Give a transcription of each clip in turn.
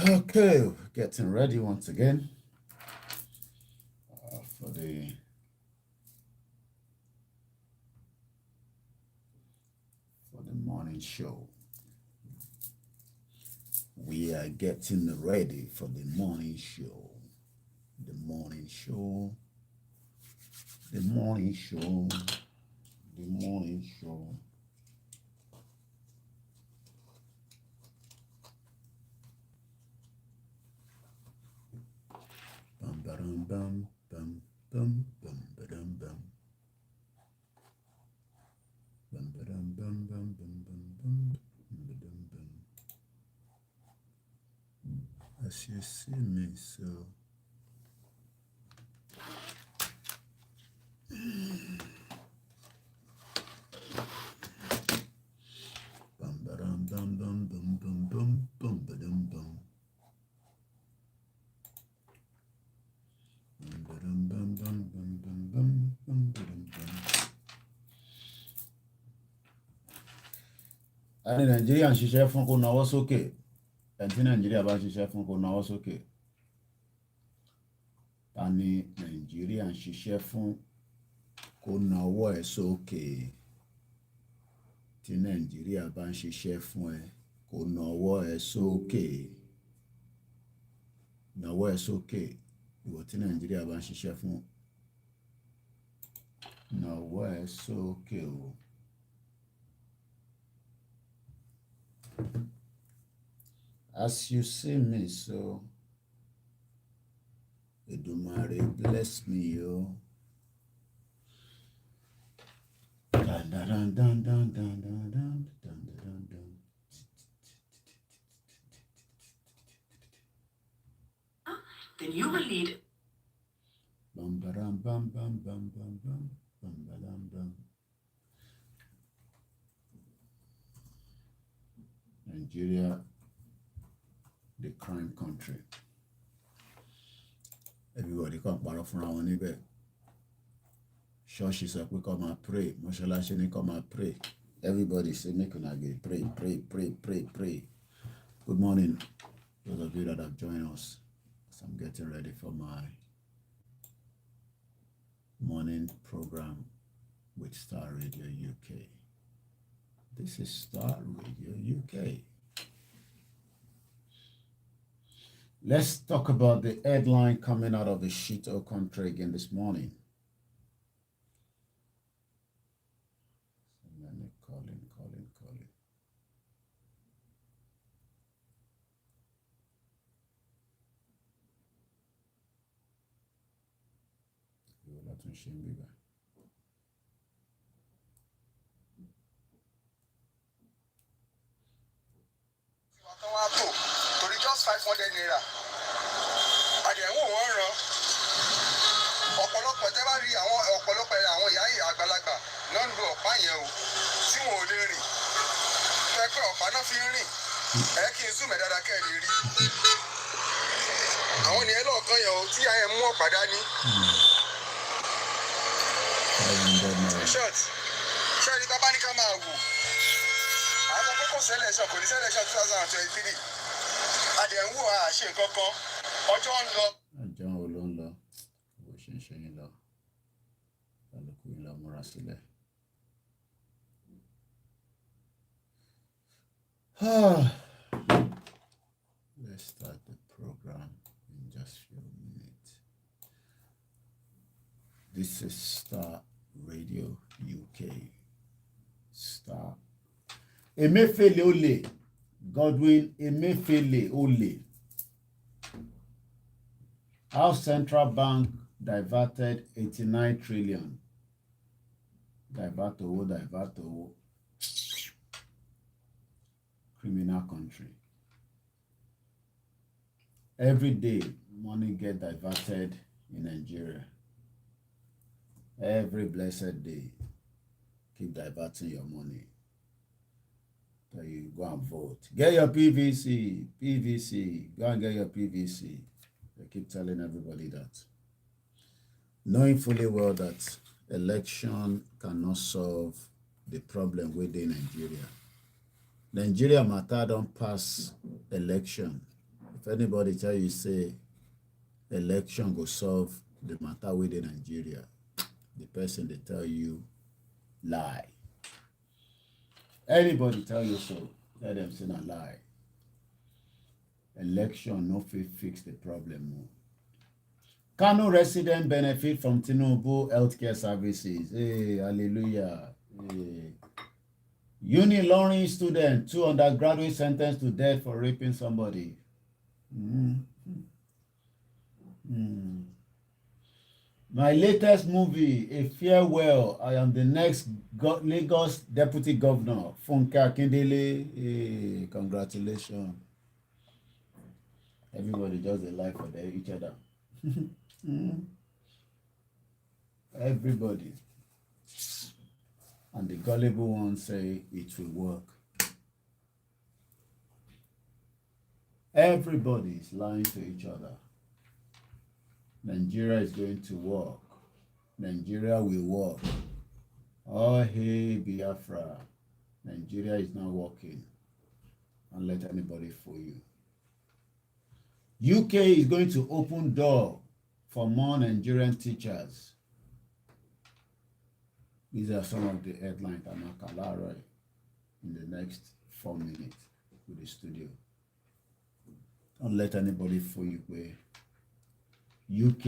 Okay, getting ready once again for the morning show. We are getting ready for the morning show. The morning show. The morning show. The morning show. Bum bum bum bum bum bum bum bum. Bum bum bum bum bum bum bum bum. As you see me, so bum bum bum bum bum bum bum bum bum bum. Ẹni Nàìjíríà ń ṣiṣẹ́ fún kó nawọ́ sókè. Ẹni tí Nàìjíríà bá ń ṣiṣẹ́ fún kó nawọ́ sókè. Ta ni Nàìjíríà ń ṣiṣẹ́ fún kó nawọ́ ẹ̀ sókè. Tí Nàìjíríà bá ń ṣiṣẹ́ fún ẹ kó nawọ́ ẹ̀ sókè. Nawọ́ ẹ̀ sókè. Ìwọ tí Nàìjíríà bá ń ṣiṣẹ́ fún nawọ́ ẹ̀ sókè o. As you see me, so Edumare bless me, yo. Dun, dun, dun, dun, dun, dun, dun, dun, dun, dun. Then you will lead. Bum bum bum bum bum bum bum bum bum. Nigeria, the crime country. Everybody come parọ́ fúnra wọn níbẹ̀. Ṣọ́ọ̀ṣì sọ pé come and pray. Mọ́ṣáláṣí ní come and pray. Everybody say make una go pray, pray, pray, pray, pray. Good morning, those of you that have joined us. As I'm getting ready for my morning program with Starr Radio UK. This is Starr Radio UK. Let's talk about the headline coming out of the shito country again this morning. Calling. Just 500 naira. Àdéhùn wọn ràn. Ọ̀pọ̀lọpọ̀ tẹ́ bá rí ọ̀pọ̀lọpọ̀ àwọn ìyá àgbàlagbà náà ń lo ọ̀pá yẹn o tí wọn ò lè rìn. Fẹ́ pé ọ̀pá náà fi ń rìn. Ẹ kí n zoom ẹ̀ dáadáa kẹ́ ẹ lè rí. Àwọn ènìyàn lọ́ọ̀kan yẹn o tí ìyá yẹn mú ọ̀pá dání. Ṣé ẹni tá bá ní ká máa wò? Àwọn kókó sẹ́lẹ̀ṣọ̀ kò ní sẹ́lẹ̀ṣọ̀ 2023. Àdéhùn àṣe nǹkan kan ọjọ́ ń lọ. Ọjọ́ wo ló ń lọ? Bó ṣe ń ṣe yín lọ. Kálukú yín lọ múra sílẹ̀. Let's start the program in just a few minutes. This is Starr Radio UK. Starr. Emefiele Ole. Godwin Emefiele Ole. How Central Bank diverted 89 trillion. Divert. Criminal country. Every day, money get diverted in Nigeria. Every blessed day, keep diverting your money. So you go and vote. Get your PVC. Go and get your PVC. They keep telling everybody that. Knowing fully well that election cannot solve the problem within Nigeria. Nigeria matter don't pass election. If anybody tell you say election go solve the matter within Nigeria, the person they tell you lie. Anybody tell you so, let them say a lie. Election no fit fix the problem. Kano resident benefit from Tinubu healthcare services. Hey, hallelujah. Hey. Uni-learning student, 2 undergraduate sentenced to death for raping somebody. My latest movie, A Farewell. I am the next Lagos Deputy Governor. Funke Akindele. Hey, congratulations. Everybody just a life for each other. Everybody. And the gullible ones say it will work. Everybody is lying to each other. Nigeria is going to work. Nigeria will work. Oh, hey, Biafra. Nigeria is not working. Don't let anybody fool you. UK is going to open door for more Nigerian teachers. These are some of the headlines I'm going to cover in the next 4 minutes with the studio. Don't let anybody fool you. UK.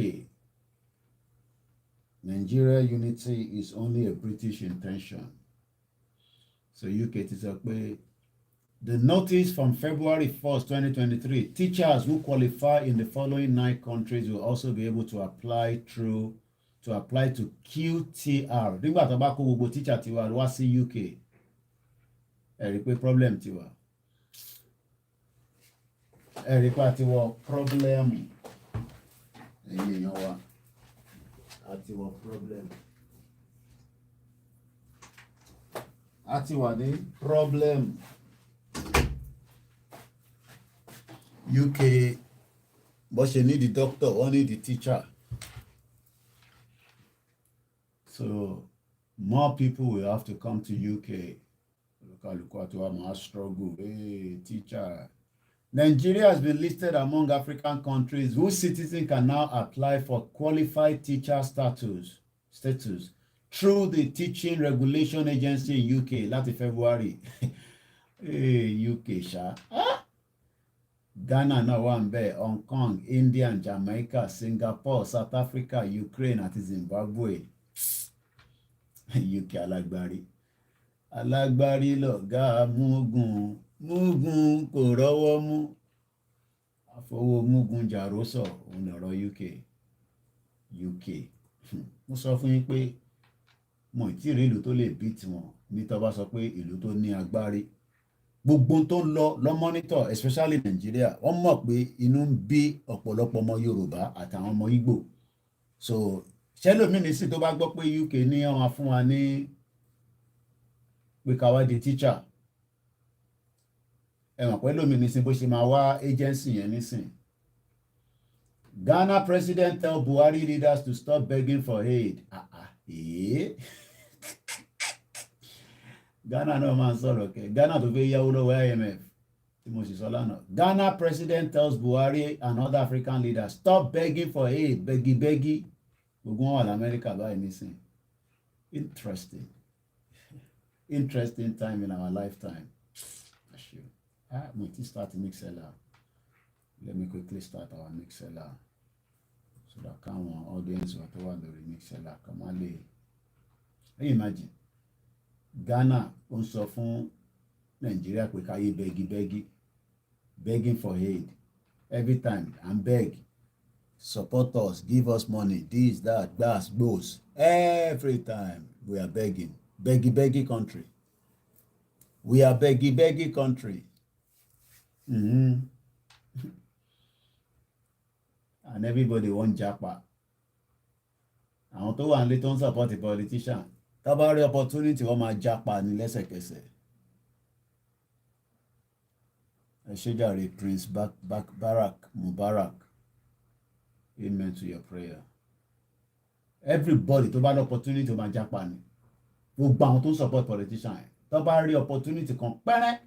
Nigeria unity is only a British intention. So UK is up. The notice from February 1st, 2023, teachers who qualify in the following 9 countries will also be able to apply to QTR. Nígbà tó bá kó gbogbo teacher tiwa wá sí UK. Ẹ rí pé problem tiwa. Ẹ rí pé àtiwọ problem. Ẹ̀yin èèyàn wa. Àtiwọ problem. Àtiwà ní problem. UK, but you need the doctor, only the teacher. So more people will have to come to UK. Look at our struggle. Hey, teacher. Nigeria has been listed among African countries whose citizens can now apply for qualified teacher status through the Teaching Regulation Agency in UK last February. Hey, UK, sha. Ghana náà wà ńbẹ̀, Hong Kong, India, Jamaica, Singapore, South Africa, Ukraine àti Zimbabwe. UK alágbárí lọ̀gá múgun kò rọ́wọ́ mú. Àfọwọ́ múgun jàrósọ̀ òun ọ̀rọ̀ UK. Mo sọ fún yín pé mo ì tí rí ìlú tó lè bí tiwọn ní tó bá sọ pé ìlú tó ní agbárí. Gbogbo tó ń lọ monitor, especially Nigeria, wọ́n mọ̀ pé inú ń bí ọ̀pọ̀lọpọ̀ ọmọ Yorùbá àtàwọn ọmọ Ìgbò. So ṣẹlòmíì sí tó bá gbọ́ pé UK ní wọ́n fún wa ní pé ká wá di teacher. Ẹ mọ̀ pé lómi ní sí bó ṣe máa wá agency yẹn nísìn. Ghana president tell Buhari leaders to stop begging for aid. Ghana no man sọ̀rọ̀ kẹ́. Ghana tó fẹ́ yáwó lọ́wọ́ IMF tí mo sì sọ lánàá. Ghana president tells Buhari and other African leaders stop begging for aid. Bẹ́gí. Gbogbo wọn wà l'Amẹ́ríkà báyìí nísìn. Interesting time in our lifetime. Mo ti start mix ẹ̀ la. Let me quickly start our mixella so that come on audience whatever the mixella come on. Can you imagine? Ghana ó ń sọ fún Nigeria pé káyé begging for aid every time and beg support us, give us money, this, that, those. Every time we are begging country. We are begging country. And everybody want japa. Àwọn tó wà nílé tó ń support the politician tá bá rí opportunity wọ́n máa japa ní lẹ́sẹ̀kẹsẹ̀. Ẹ ṣé jàre Prince Barak Mubarak, amen to your prayer. Everybody tó bá rí opportunity wọ́n máa japa ni. Gbogbo àwọn tó ń support politician tó bá rí opportunity kan pẹ́rẹ́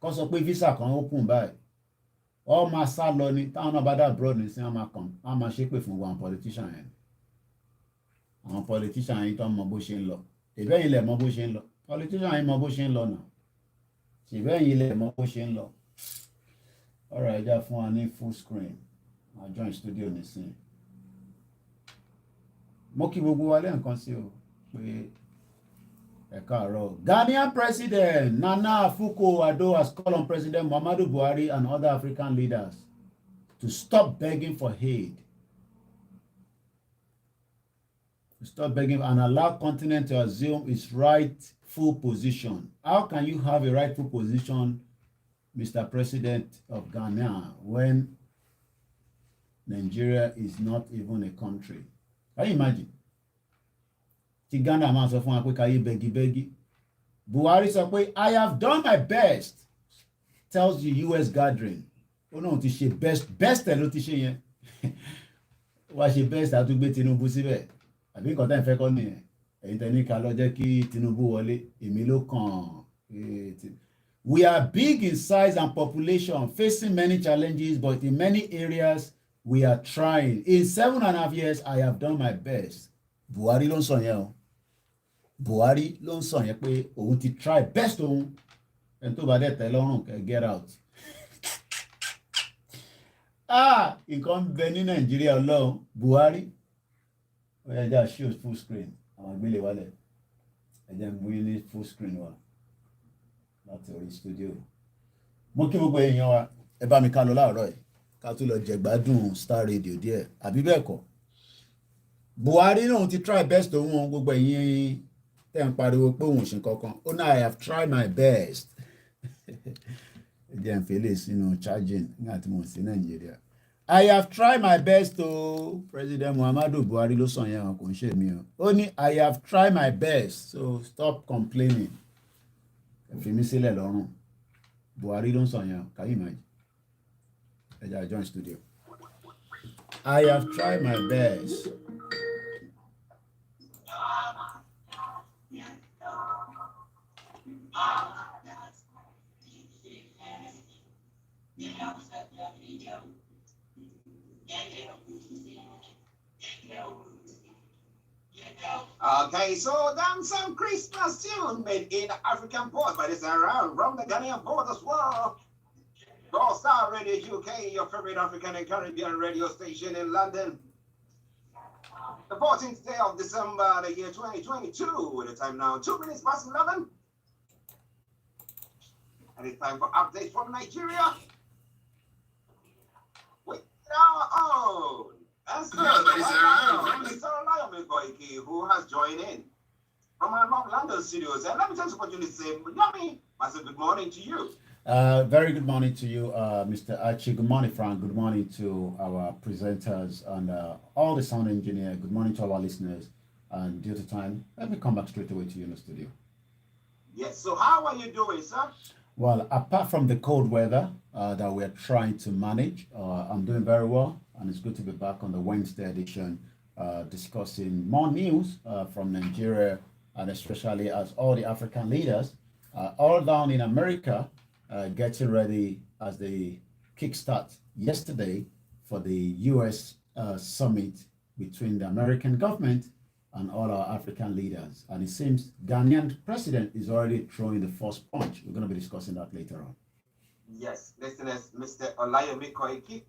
kó sọ pé visa kan open báyìí ọ máa sá lọ ni táwọn náà bá dá abroad ní sí wọn máa ṣépè fún àwọn politician yẹn. Àwọn politician yìí tó mọ bó ṣe ń lọ ìbẹ́yìn lẹ̀ mọ bó ṣe ń lọ politician yìí mọ bó ṣe ń lọ náà ìbẹ́yìn lẹ̀ mọ bó ṣe ń lọ. ọ̀rọ̀ ẹja fún wa ní full screen máa join studio nísìn. Mo kí gbogbo wa lẹ́ẹ̀kan sí o pé ẹ káàárọ̀. Ghanaian President Nana Akufo-Addo has called on President Muhammadu Buhari and other African leaders to stop begging for aid. Stop begging and allow continent to assume its rightful position. How can you have a rightful position, Mr. President of Ghana, when Nigeria is not even a country? Can you imagine? Tí Ghana máa sọ fún wa pé káyé bẹ́gibẹ́gi. Buhari sọ pé I have done my best, tells the US gathering. Ó náà ti ṣe best ẹ̀ ló ti ṣe yẹn. Wá ṣe best àtúgbé Tinubu síbẹ̀. Àbí nǹkan tá ìfẹ́ kọ́ nìyẹn. Ẹ̀yin tẹ́ ní ká lọ jẹ́ kí Tinubu wọlé. Èmi ló kàn. We are big in size and population, facing many challenges, but in many areas we are trying. In 7.5 years, I have done my best. Buhari ló ń sọ yẹn o. Buhari ló ń sọ yẹn pé òun ti try best òun. Ẹni tó bá dẹ̀ tẹ́ lọ́rùn kẹ́ get out. Nǹkan ń bẹ ní Nàìjíríà ọlọ́run. Buhari. Ó yẹ ẹja show full screen. Àwọn àgbélé wálẹ̀. Ẹja ń gbé ní full screen wa. Láti orí studio. Mo kí gbogbo èèyàn wa. Ẹ bá mi ká lọ láàárọ̀ yìí. Ká tún lọ jẹ̀gbádùn Star Radio díẹ̀. Àbí bẹ́ẹ̀ kọ́? Buhari náà ti try best òun gbogbo ẹ̀yin tẹ́ ń pariwo pé òun ṣe kankan. Ó náà I have tried my best. Jẹ́ ń fẹ́lẹ̀ sínú charging nígbà tí mo sí Nàìjíríà. I have tried my best o. President Muhammadu Buhari ló sọ yẹn kò ń ṣe mí o. Ó ní I have tried my best, so stop complaining. Ẹ fi mí sílẹ̀ lọ́rùn. Buhari ló ń sọ yẹn, can you imagine? Ẹ jẹ́ join studio. I have tried my best. Okay, so then some Christmas tune made in African port, but it's around from the Ghanaian port as well. Go Starr Radio UK, your favorite African and Caribbean radio station in London. The 14th day of December, the year 2022. The time now, 2 minutes past 11. And it's time for updates from Nigeria. With our own. That's good. Mr. Olayomi Koiki, who has joined in from our North London studios. And let me take this opportunity to say, Yomi, massive good morning to you. Very good morning to you, Mr. Archie. Good morning, Frank. Good morning to our presenters and all the sound engineer. Good morning to our listeners. And due to time, let me come back straight away to you in the studio. Yes, so how are you doing, sir? Well, apart from the cold weather that we're trying to manage, I'm doing very well. And it's good to be back on the Wednesday edition discussing more news from Nigeria, and especially as all the African leaders all down in America getting ready as they kickstart yesterday for the U.S. summit between the American government and all our African leaders. And it seems Ghanaian president is already throwing the first punch. We're going to be discussing that later on. Yes, listeners, Mr. Olayomi Koiki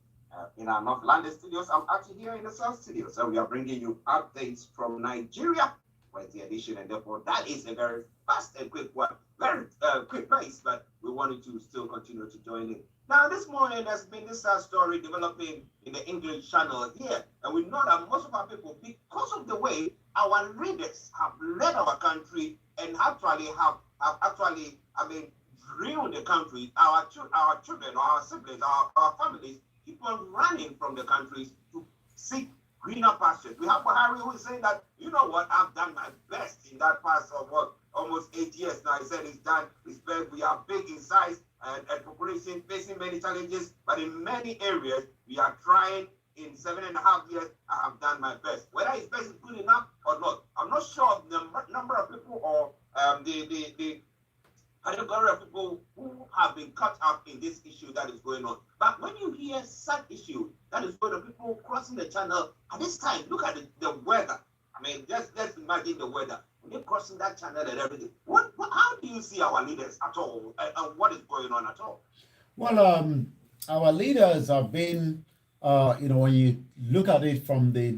in our North London studios. I'm actually here in the South studio. So we are bringing you updates from Nigeria with the edition, and therefore that is a very fast and quick one. Very quick pace, but we wanted to still continue to join in. Now, this morning there's been this story developing in the English channel here, and we know that most of our people, because of the way our leaders have led our country and actually have actually, ruin the country, our children, our siblings, our families keep on running from the countries to seek greener pastures. We have Buhari who is saying that, you know what, I've done my best in that past of what, almost 8 years now. He said he's done his best. We are big in size and population, facing many challenges, but in many areas, we are trying. In 7.5 years, I have done my best. Whether his best is good enough or not, I'm not sure of the number of people or the category of people who have been caught up in this issue that is going on. But when you hear such issue that is going on, people crossing the channel at this time, look at the weather. I mean, let's imagine the weather. When they're crossing that channel and everything, how do you see our leaders at all, and what is going on at all? Well, our leaders have been, when you look at it from the,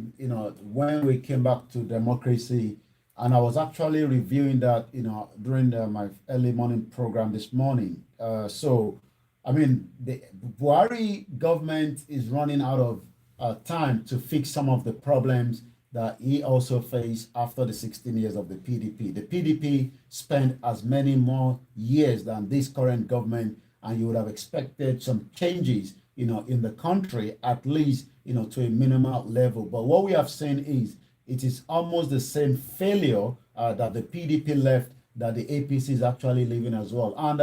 when we came back to democracy, and I was actually reviewing that, during my early morning program this morning. So, I mean, the Buhari government is running out of time to fix some of the problems that he also faced after the 16 years of the PDP. The PDP spent as many more years than this current government, and you would have expected some changes, in the country, at least, to a minimal level. But what we have seen is it is almost the same failure that the PDP left that the APC is actually leaving as well. And,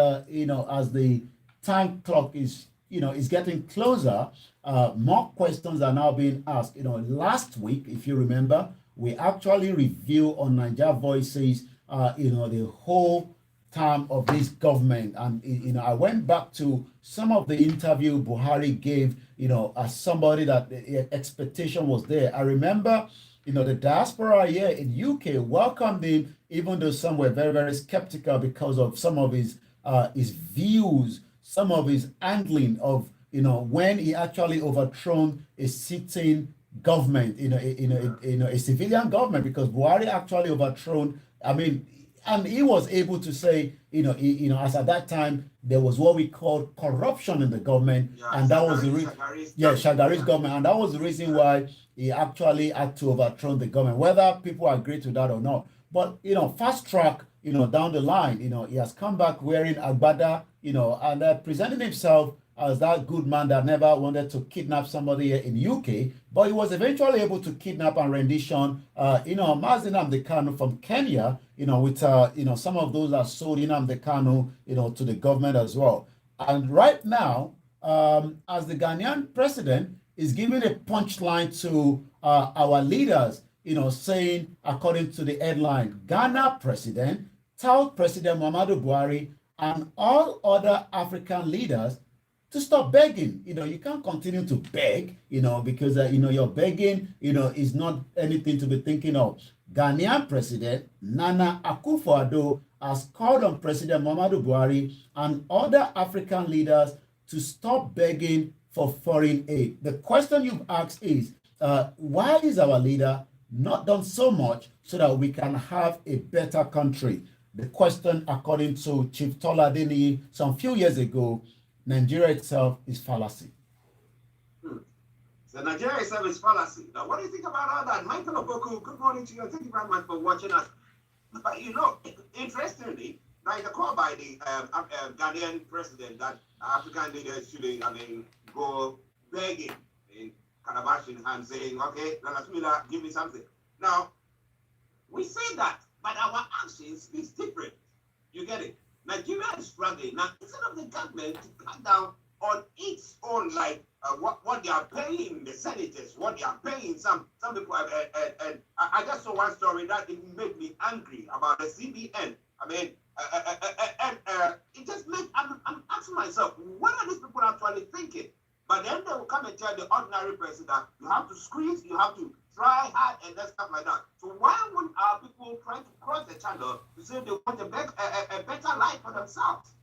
as the time clock is, is getting closer, more questions are now being asked. Last week, if you remember, we actually reviewed on Niger Voices, the whole term of this government. And, I went back to some of the interview Buhari gave, as somebody that the expectation was there. I remember, the diaspora here in UK welcomed him, even though some were very, very skeptical because of some of his views, some of his handling of, when he actually overthrown a sitting government, a civilian government, because Buhari actually overthrown, and he was able to say, as at that time, there was what we called corruption in the government, and that was the reason, Shagari's government, and that was the reason why he actually had to overthrow the government, whether people agree to that or not. But, fast track, down the line, he has come back wearing agbada, and presenting himself as that good man that never wanted to kidnap somebody here in UK, but he was eventually able to kidnap and rendition, Mazi Nnamdi Kanu from Kenya, with, some of those that sold Nnamdi Kanu, to the government as well. And right now, as the Ghanaian president is giving a punchline to our leaders, saying, according to the headline, Ghana president told President Muhammadu Buhari and all other African leaders to stop begging. You can't continue to beg, because, your begging, is not anything to be thinking of. Ghanaian President Nana Akufo-Addo has called on President Muhammadu Buhari and other African leaders to stop begging for foreign aid. The question you've asked is, why is our leader not done so much so that we can have a better country? The question, according to Chief Tola Adeniyi some few years ago, Nigeria itself is fallacy. So Nigeria itself is fallacy. Now, what do you think about all that? Michael Oboku, good morning to you. Thank you very much for watching us. But, interestingly, now the call by the Ghanaian president that African leaders should, go begging in Calabash in hand saying, okay, Lalasmila, give me something. Now, we say that, but our actions is different. You get it? Nigeria is struggling. Now, instead of the government to cut down on its own, what they are paying the senators, what they are paying some people, and I just saw one story that it made me angry about the CBN. It just made, I'm asking myself, what are these people actually thinking? But then they will come and tell the ordinary person that you have to squeeze, you have to try hard, and that stuff like that. So why would our people try to cross the channel to say they want a better life for themselves?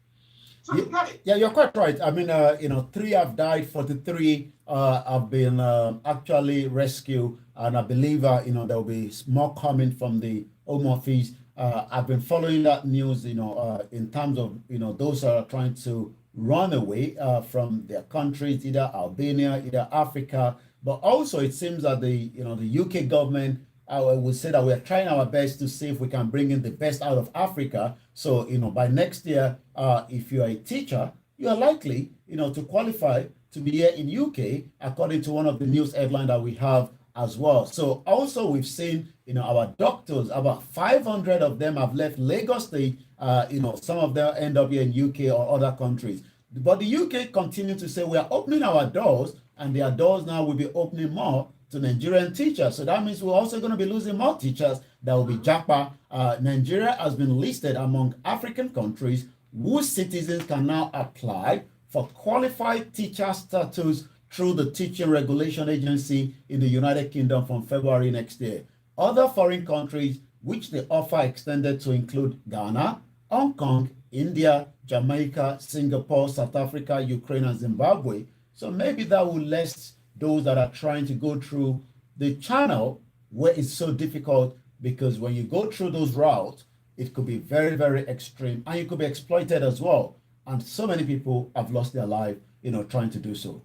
So you get it. Yeah, you're quite right. I mean, 3 have died, 43 have been actually rescued, and I believe, there will be more coming from the Home Office. I've been following that news, in terms of, those that are trying to run away from their countries, either Albania, either Africa, but also it seems that the UK government, I would say that we're trying our best to see if we can bring in the best out of Africa. So, by next year, if you are a teacher, you are likely, to qualify to be here in UK, according to one of the news headlines that we have as well. So also we've seen, our doctors, about 500 of them have left Lagos State. Some of them end up here in UK or other countries. But the UK continue to say we are opening our doors, and their doors now will be opening more to Nigerian teachers. So that means we're also going to be losing more teachers. That will be Japa. Nigeria has been listed among African countries whose citizens can now apply for qualified teacher status through the Teaching Regulation Agency in the United Kingdom from February next year. Other foreign countries which the offer extended to include Ghana, Hong Kong, India, Jamaica, Singapore, South Africa, Ukraine, and Zimbabwe. So maybe that will lessen those that are trying to go through the channel where it's so difficult, because when you go through those routes, it could be very, very extreme, and you could be exploited as well. And so many people have lost their life, trying to do so.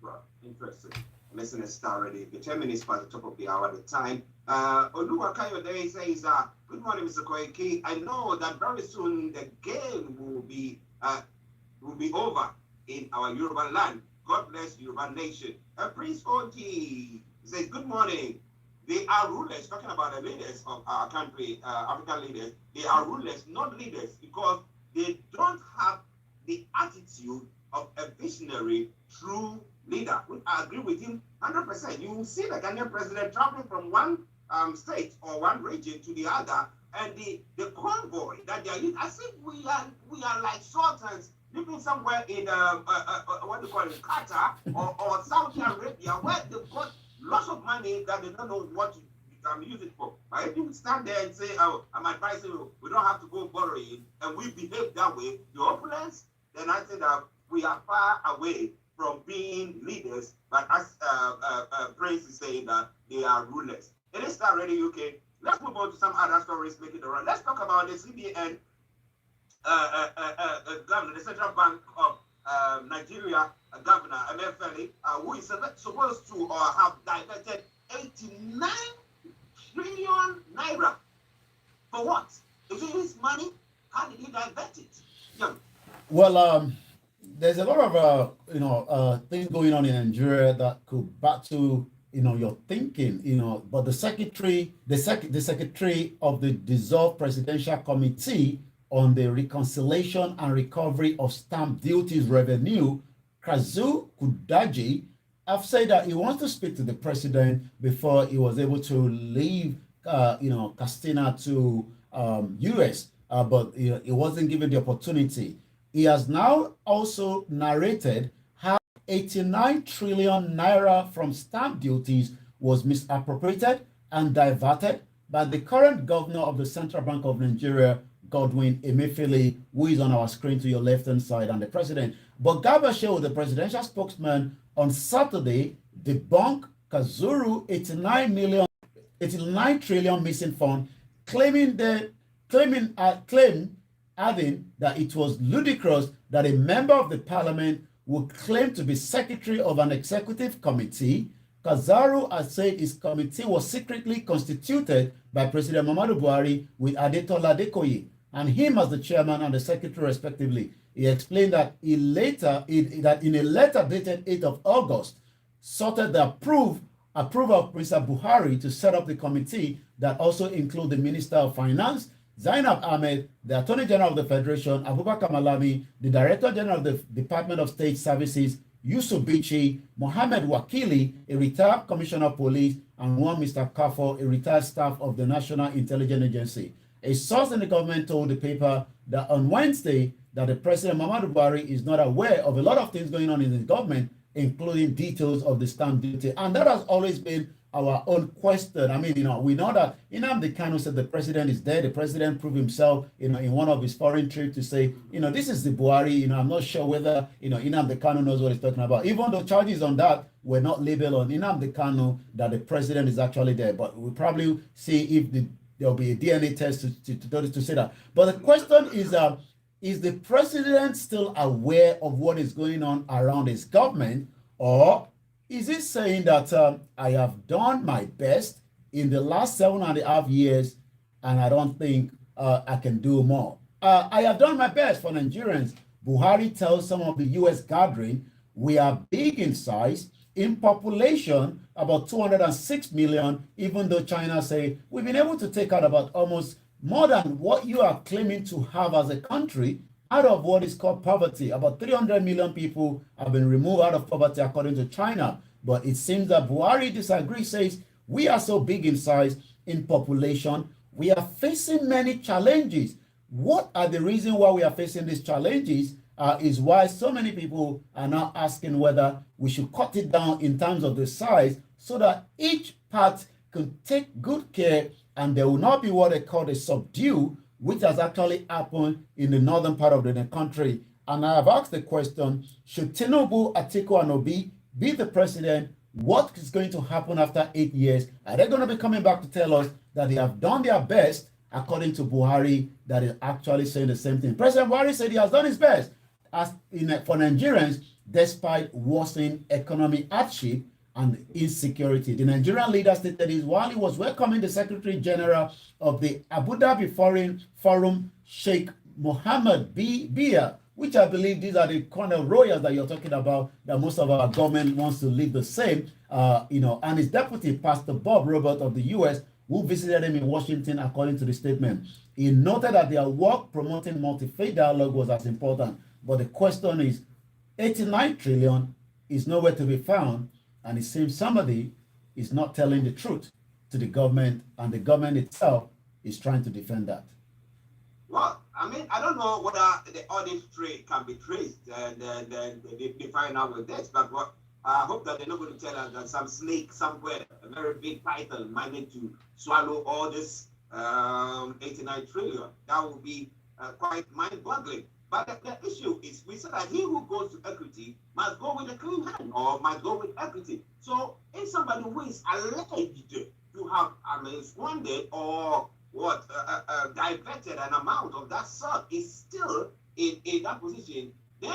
Well, interesting. Listen to Starr already. The 10 minutes past the top of the hour at the time. Oluwa Kayode says, good morning, Mr. Koiki. I know that very soon the game will be over in our Yoruba land. God bless Yoruba nation. Prince Oji says, good morning. They are rulers, talking about the leaders of our country, African leaders. They are rulers, not leaders, because they don't have the attitude of a visionary, true leader. I agree with him 100%. You will see the Ghanaian president traveling from one state or one region to the other, and the convoy that they are using, as if we are like sultans living somewhere in what do you call it, Qatar or Saudi Arabia, where they've got lots of money that they don't know what to use it for. But if you stand there and say, "Oh, I'm advising you, we don't have to go borrowing," and we behave that way, the opulence, then I think that we are far away from being leaders. But as Prince is saying, that they are rulers. It is Starr Radio UK. Let's move on to some other stories making the round. Let's talk about the CBN governor, the Central Bank of Nigeria governor, Emefiele, who is supposed to have diverted 89 trillion naira. For what? Is it his money? How did he divert it? Yeah. Well, there's a lot of things going on in Nigeria that could battle your thinking, but the secretary of the dissolved presidential committee on the reconciliation and recovery of stamp duties revenue, Kazu Kudaji, have said that he wants to speak to the president before he was able to leave, Castina to US, but he wasn't given the opportunity. He has now also narrated how 89 trillion naira from stamp duties was misappropriated and diverted by the current governor of the Central Bank of Nigeria, Godwin Emefiele, who is on our screen to your left-hand side, and the president. But Garba Shehu, the presidential spokesman, on Saturday debunked Kazuru 89 trillion missing fund, adding that it was ludicrous that a member of the parliament would claim to be secretary of an executive committee. Kazaru has said his committee was secretly constituted by President Muhammadu Buhari with Adetola Adekoye and him as the chairman and the secretary respectively. He explained that in a letter dated 8th of August, sought the approval of President Buhari to set up the committee that also include the Minister of Finance, Zainab Ahmed, the Attorney General of the Federation, Abubakar Malami, the Director General of the Department of State Services, Yusuf Bichi, Mohammed Wakili, a retired Commissioner of Police, and one Mr. Kafo, a retired staff of the National Intelligence Agency. A source in the government told the paper that on Wednesday that the President Muhammadu Buhari is not aware of a lot of things going on in the government, including details of the stamp duty. And that has always been our own question. I mean, we know that Nnamdi Kanu said the president is dead. The president proved himself, in one of his foreign trips to say, this is the Buhari. I'm not sure whether, Nnamdi Kanu knows what he's talking about. Even though charges on that were not labeled on Nnamdi Kanu that the president is actually dead. But we'll probably see if there'll be a DNA test to say that. But the question is the president still aware of what is going on around his government, or is he saying that I have done my best in the last 7.5 years and I don't think I can do more? I have done my best for Nigerians. Buhari tells some of the U.S. gathering, we are big in size, in population, about 206 million, even though China say we've been able to take out about almost more than what you are claiming to have as a country out of what is called poverty. About 300 million people have been removed out of poverty according to China. But it seems that Buhari disagrees, says we are so big in size, in population, we are facing many challenges. What are the reasons why we are facing these challenges is why so many people are now asking whether we should cut it down in terms of the size so that each part can take good care and there will not be what they call a subdue, which has actually happened in the northern part of the country. And I have asked the question, should Tinubu, Atiku, and Obi be the president? What is going to happen after 8 years? Are they going to be coming back to tell us that they have done their best, according to Buhari, that is actually saying the same thing? President Buhari said he has done his best for Nigerians, despite worsening economic hardship and insecurity. The Nigerian leader stated this while he was welcoming the Secretary General of the Abu Dhabi Foreign Forum, Sheikh Mohammed Bia, which I believe these are the kind of royals that you're talking about, that most of our government wants to leave the same, and his deputy, Pastor Bob Robert of the U.S., who visited him in Washington, according to the statement. He noted that their work promoting multi-faith dialogue was as important. But the question is, 89 trillion is nowhere to be found, and it seems somebody is not telling the truth to the government, and the government itself is trying to defend that. Well, I mean, I don't know whether the audit trail can be traced and they find out with this, but I hope that they're not going to tell us that some snake somewhere, a very big python, managed to swallow all this 89 trillion. That would be quite mind-boggling. But the issue is, we said that he who goes to equity must go with a clean hand or must go with equity. So if somebody who is alleged to have squandered or diverted an amount of that sort is still in that position, then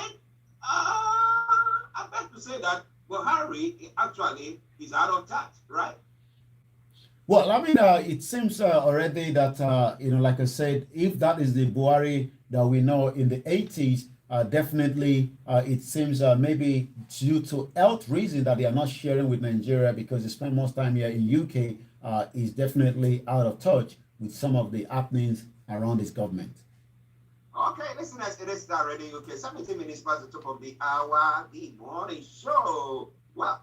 I beg to say that Buhari actually is out of touch, right? Well, I mean, it seems already that, like I said, if that is the Buhari that we know in the 80s, definitely it seems maybe due to health reasons that they are not sharing with Nigeria because they spend most time here in UK, is definitely out of touch with some of the happenings around his government. Okay, listeners, it is Starr Radio UK, 17 minutes past the top of the hour, the morning show. Well,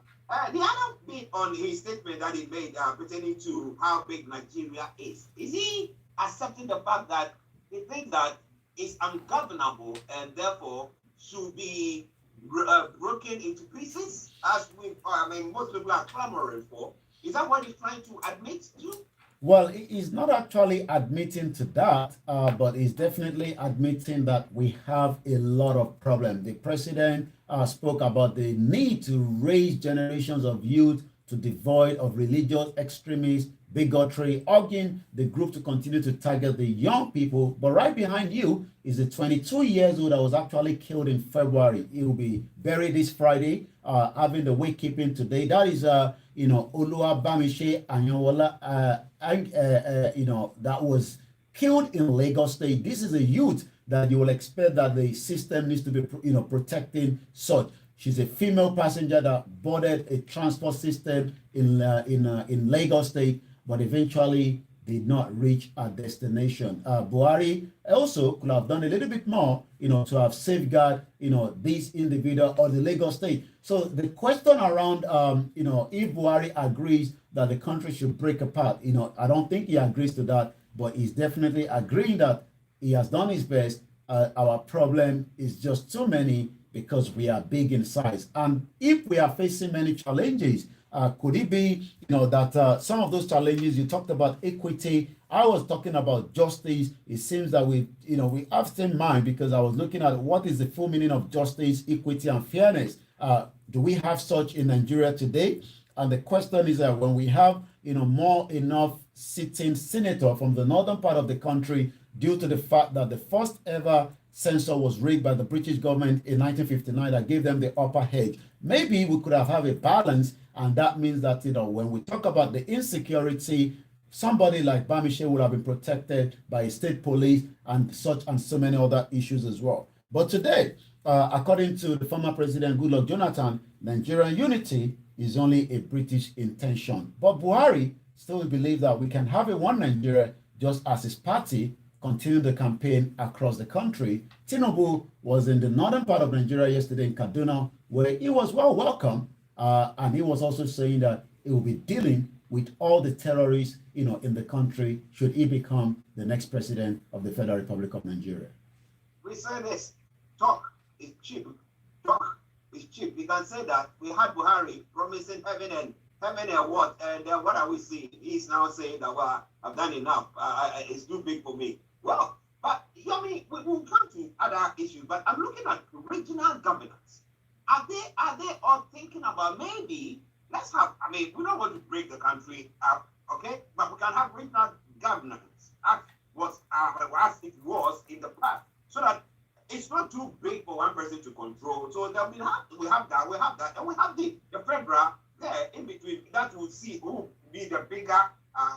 the other bit on his statement that he made pertaining to how big Nigeria is he accepting the fact that he thinks that it's ungovernable and therefore should be broken into pieces, as most people are clamoring for? Is that what he's trying to admit to? Well, he's not actually admitting to that, but he's definitely admitting that we have a lot of problems. The president spoke about the need to raise generations of youth to devoid of religious extremist bigotry, urging the group to continue to target the young people. But right behind you is a 22 years old that was actually killed in February. He will be buried this Friday, having the wakekeeping today. That is, Oluwabamiche Anyanwola, that was killed in Lagos State. This is a youth that you will expect that the system needs to be, protecting such. She's a female passenger that boarded a transport system in Lagos State, but eventually did not reach our destination. Buhari also could have done a little bit more, to have safeguarded, this individual or the Lagos State. So the question around, if Buhari agrees that the country should break apart, I don't think he agrees to that, but he's definitely agreeing that he has done his best. Our problem is just too many, because we are big in size. And if we are facing many challenges, could it be, that some of those challenges you talked about equity? I was talking about justice. It seems that we have same mind, because I was looking at what is the full meaning of justice, equity, and fairness. Do we have such in Nigeria today? And the question is that when we have, enough sitting senator from the northern part of the country, due to the fact that the first ever census was rigged by the British government in 1959 that gave them the upper edge. Maybe we could have a balance, and that means that, when we talk about the insecurity, somebody like Bamishe would have been protected by state police and so many other issues as well. But today, according to the former president Goodluck Jonathan, Nigerian unity is only a British intention. But Buhari still believes that we can have a one Nigeria, just as his party continue the campaign across the country. Tinubu was in the northern part of Nigeria yesterday in Kaduna, where he was well welcome, and he was also saying that he will be dealing with all the terrorists, in the country, should he become the next president of the Federal Republic of Nigeria. We say this: talk is cheap. Talk is cheap. We can say that we had Buhari promising heaven and what, and then what are we seeing? He's now saying that, well, I've done enough. It's too big for me. Well, but we will come to other issues. But I'm looking at regional governance. Are they all thinking about maybe let's have? We don't want to break the country up, okay? But we can have regional governance as it was in the past, so that it's not too big for one person to control. So that we have that, and we have the federal there in between. That will see who will be the bigger.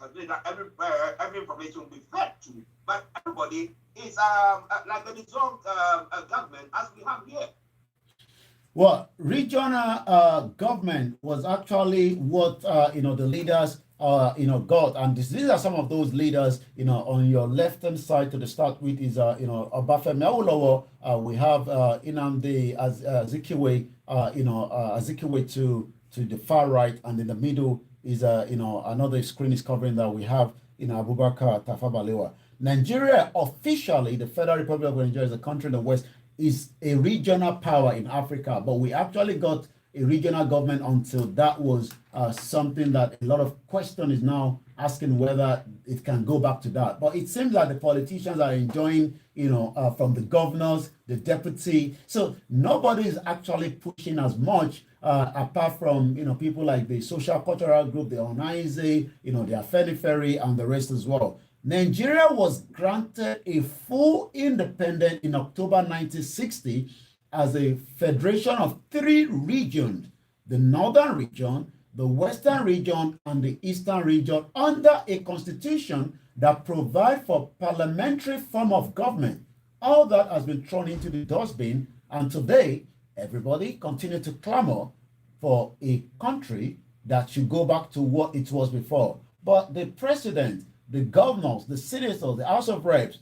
Every information will be fed to, but everybody is like a dissolved government as we have here. Well, regional government was actually what the leaders got, and these are some of those leaders. On your left-hand side to the start with is Obafemi Awolowo. We have Nnamdi Azikiwe, Azikiwe to the far right, and in the middle is another screen is covering that we have Abubakar Tafawa Balewa. Nigeria officially, the Federal Republic of Nigeria, is a country in the West, is a regional power in Africa, but we actually got a regional government until that was something that a lot of question is now asking whether it can go back to that. But it seems like the politicians are enjoying, from the governors, the deputy. So nobody is actually pushing as much apart from, people like the social cultural group, the Onaize, the Afenifere, and the rest as well. Nigeria was granted a full independence in October 1960 as a federation of 3 regions: the northern region, the western region, and the eastern region, under a constitution that provides for parliamentary form of government. All that has been thrown into the dustbin, and today everybody continues to clamor for a country that should go back to what it was before. But the president, the governors, the senators, the House of Reps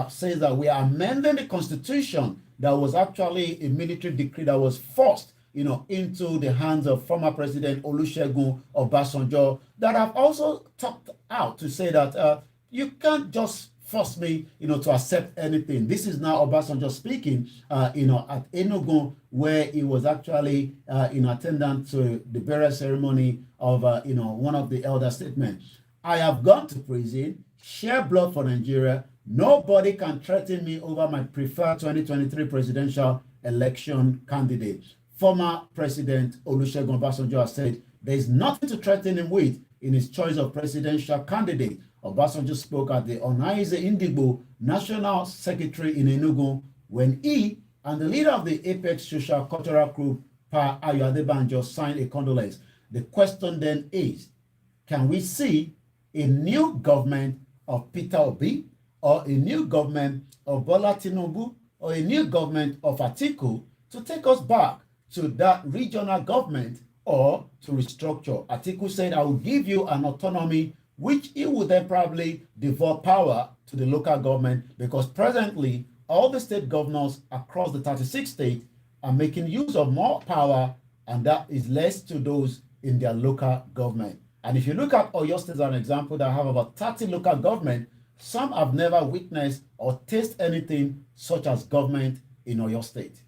says that we are amending the constitution that was actually a military decree that was forced, into the hands of former President Olusegun Obasanjo, that have also talked out to say that you can't just force me, to accept anything. This is now Obasanjo speaking, at Enugu, where he was actually in attendance to the burial ceremony of, one of the elder statesmen. I have gone to prison, shed blood for Nigeria. Nobody can threaten me over my preferred 2023 presidential election candidate. Former President Olusegun Obasanjo has said there is nothing to threaten him with in his choice of presidential candidate. Obasanjo spoke at the Onaize Indigbo National Secretary in Enugu when he and the leader of the Apex Social Cultural Group, Pa Ayo Adebanjo, signed a condolence. The question then is, can we see a new government of Peter Obi, or a new government of Bola Tinubu, or a new government of Atiku to take us back to that regional government or to restructure? Atiku said, I will give you an autonomy, which he would then probably devolve power to the local government, because presently all the state governors across the 36 states are making use of more power, and that is less to those in their local government. And if you look at Oyo State as an example, that have about 30 local government, some have never witnessed or tasted anything such as government in Oyo State.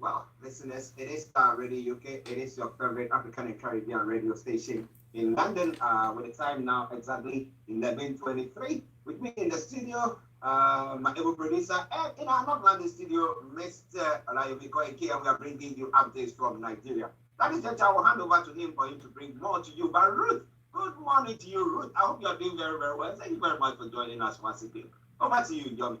Well, listeners, it is Starr Radio UK. It is your favorite African and Caribbean radio station in London. With the time now exactly 11:23. With me in the studio, my able producer, and in our North London studio, Mr. Olayobiko Ike, and we are bringing you updates from Nigeria. That is it. I will hand over to him for him to bring more to you. But Ruth, good morning to you, Ruth. I hope you are doing very, very well. Thank you very much for joining us once again. Over to you, Yomi.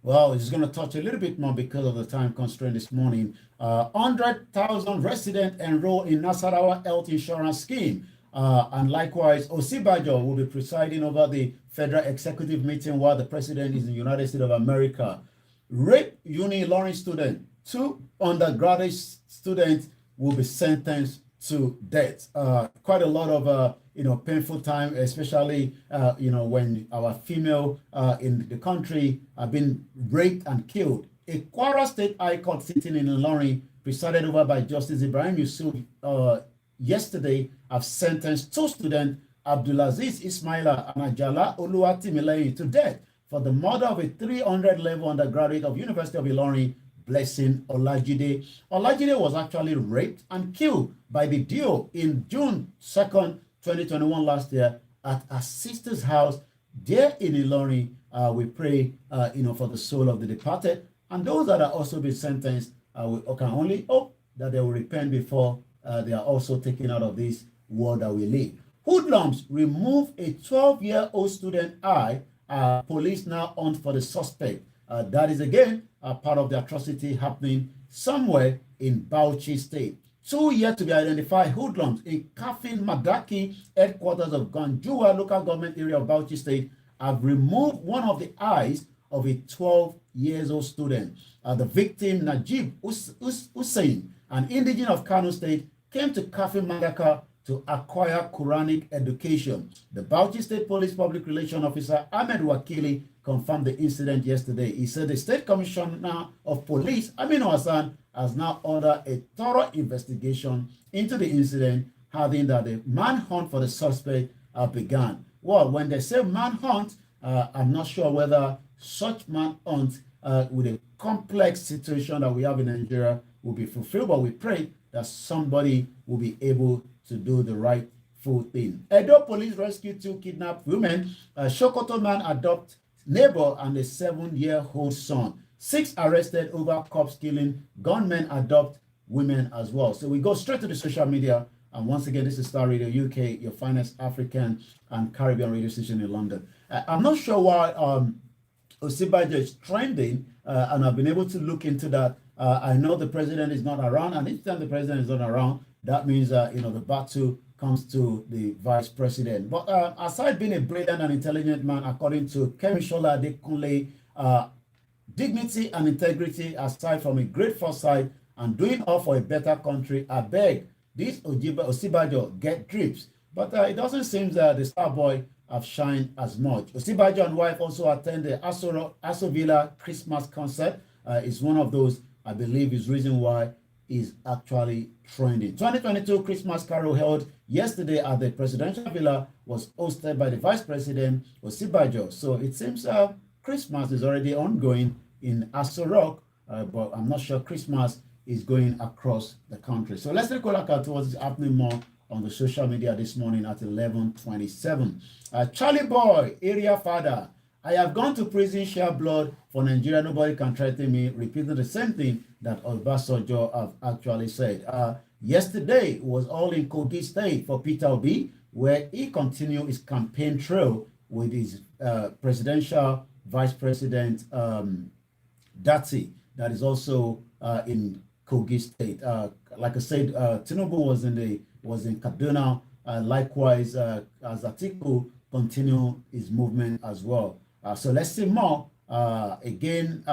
Well, it's going to touch a little bit more because of the time constraint this morning. 100,000 residents enroll in Nasarawa Health Insurance Scheme. And likewise, Osibajo will be presiding over the Federal Executive meeting while the president is in the United States of America. Rape Uni-Learning student, 2 undergraduate students will be sentenced to death. Quite a lot of painful time, especially when our female in the country have been raped and killed. A Kwara State High Court sitting in Ilorin, presided over by Justice Ibrahim Yusuf, yesterday have sentenced 2 students, Abdulaziz Ismaila and Ajala Oluwatimileyin, to death for the murder of a 300-level undergraduate of University of Ilorin, Blessing Olajide. Olajide was actually raped and killed by the duo in June 2nd, 2021 last year at her sister's house there in Ilorin. We pray, for the soul of the departed, and those that are also been sentenced. We can only hope that they will repent before they are also taken out of this world that we live. Hoodlums remove a 12-year-old student eye. Police now hunt for the suspect. That is again part of the atrocity happening somewhere in Bauchi State. 2 yet to be identified hoodlums in Kafin Madaki, headquarters of Ganjua local government area of Bauchi State, have removed one of the eyes of a 12-year-old student. The victim, Najib Hussein, an indigene of Kano State, came to Kafin Madaka to acquire Quranic education. The Bauchi State Police Public Relations Officer Ahmed Wakili confirmed the incident yesterday. He said the State Commissioner of Police, Aminu Hassan, has now ordered a thorough investigation into the incident, having that the manhunt for the suspect began. Well, when they say manhunt, I'm not sure whether such manhunt with a complex situation that we have in Nigeria will be fulfilled, but we pray that somebody will be able to do the right full thing. Edo police rescued 2 kidnapped women. Shokoto man adopt neighbor and a 7-year-old son. 6 arrested over cops killing. Gunmen adopt women as well. So we go straight to the social media. And once again, this is Starr Radio UK, your finest African and Caribbean radio station in London. I'm not sure why Osibajo is trending, and I've been able to look into that. I know the president is not around, and each time the president is not around, that means the battle comes to the vice president. But aside being a brilliant and intelligent man, according to Kemishola Adekunle, dignity and integrity, aside from a great foresight and doing all for a better country, I beg this Osibajo get drips. But it doesn't seem that the star boy have shined as much. Osibajo and wife also attend the Aso Villa Christmas concert. It's one of those, I believe, is reason why is actually trending. 2022 Christmas Carol held yesterday at the Presidential Villa was hosted by the Vice President Osibajo. So it seems Christmas is already ongoing in Aso Rock, but I'm not sure Christmas is going across the country. So let's take a look at what's happening more on the social media this morning at 11:27. Charlie Boy, area father. I have gone to prison, share blood for Nigeria. Nobody can threaten me. Repeating the same thing that Obasanjo have actually said. Yesterday was all in Kogi State for Peter Obi, where he continued his campaign trail with his presidential vice president Dati, that is also in Kogi State. Like I said, Tinubu was in Kaduna. Likewise, as Atiku continue his movement as well. So let's see more. Again,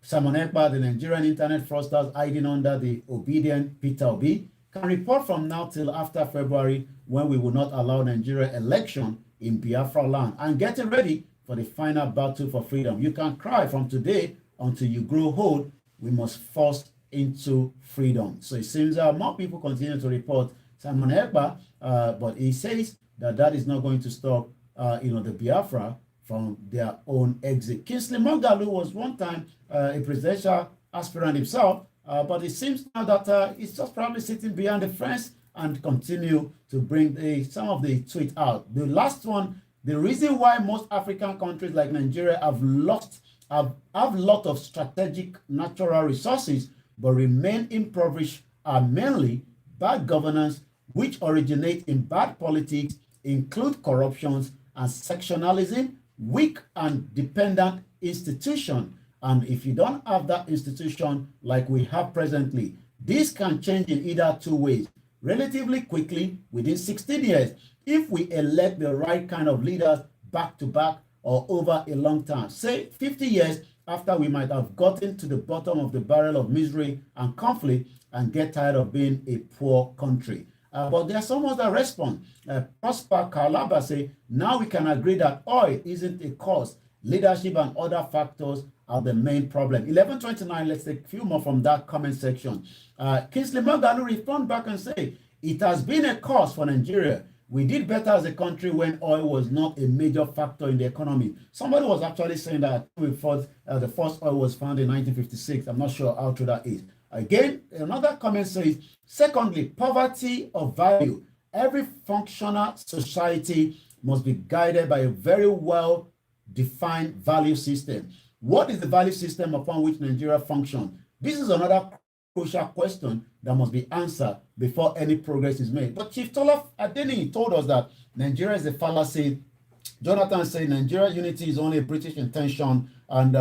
Simon Ekpa, the Nigerian internet fraudsters hiding under the obedient Peter Obi, can report from now till after February, when we will not allow Nigeria election in Biafra land, and getting ready for the final battle for freedom. You can cry from today until you grow old. We must force into freedom. So it seems more people continue to report Simon Ekpa, but he says that is not going to stop the Biafra from their own exit. Kingsley Moghalu was one time a presidential aspirant himself, but it seems now that he's just probably sitting behind the fence and continue to bring some of the tweet out. The last one, the reason why most African countries like Nigeria have a lot of strategic natural resources but remain impoverished are mainly bad governance, which originate in bad politics, include corruptions and sectionalism, weak and dependent institution. And if you don't have that institution like we have presently, this can change in either two ways. Relatively quickly, within 16 years, if we elect the right kind of leaders back to back or over a long time, say 50 years after we might have gotten to the bottom of the barrel of misery and conflict and get tired of being a poor country. But there are some that respond. Prosper Kalaba say, now we can agree that oil isn't a cause. Leadership and other factors are the main problem. 1129, let's take a few more from that comment section. Kingsley Magalu respond back and say, it has been a cause for Nigeria. We did better as a country when oil was not a major factor in the economy. Somebody was actually saying that we thought the first oil was found in 1956. I'm not sure how true that is. Again, another comment says, secondly, poverty of value. Every functional society must be guided by a very well-defined value system. What is the value system upon which Nigeria functions? This is another crucial question that must be answered before any progress is made. But Chief Tola Adeni told us that Nigeria is a fallacy. Jonathan said Nigeria unity is only a British intention. And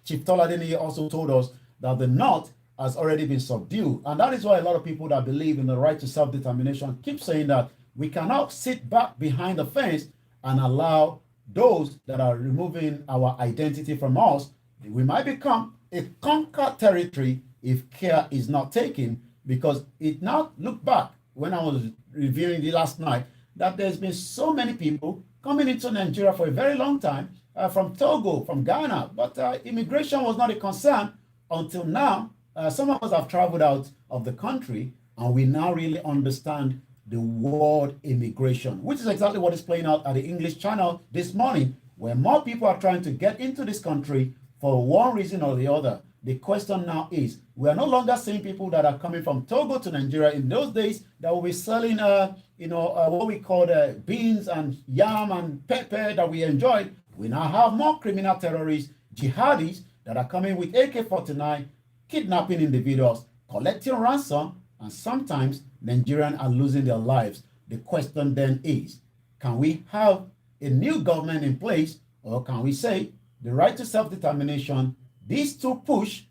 Chief Tola Adeni also told us that the North has already been subdued. And that is why a lot of people that believe in the right to self-determination keep saying that we cannot sit back behind the fence and allow those that are removing our identity from us. We might become a conquered territory if care is not taken, because it now look back when I was reviewing the last night that there's been so many people coming into Nigeria for a very long time from Togo, from Ghana, but immigration was not a concern until now. Some of us have traveled out of the country and we now really understand the word immigration, which is exactly what is playing out at the English channel this morning, where more people are trying to get into this country for one reason or the other. The question now is, we are no longer seeing people that are coming from Togo to Nigeria. In those days, that will be selling, what we call beans and yam and pepper that we enjoy. We now have more criminal terrorists, jihadis that are coming with AK-49, kidnapping individuals, collecting ransom, and sometimes Nigerians are losing their lives. The question then is, can we have a new government in place, or can we say the right to self-determination, these two push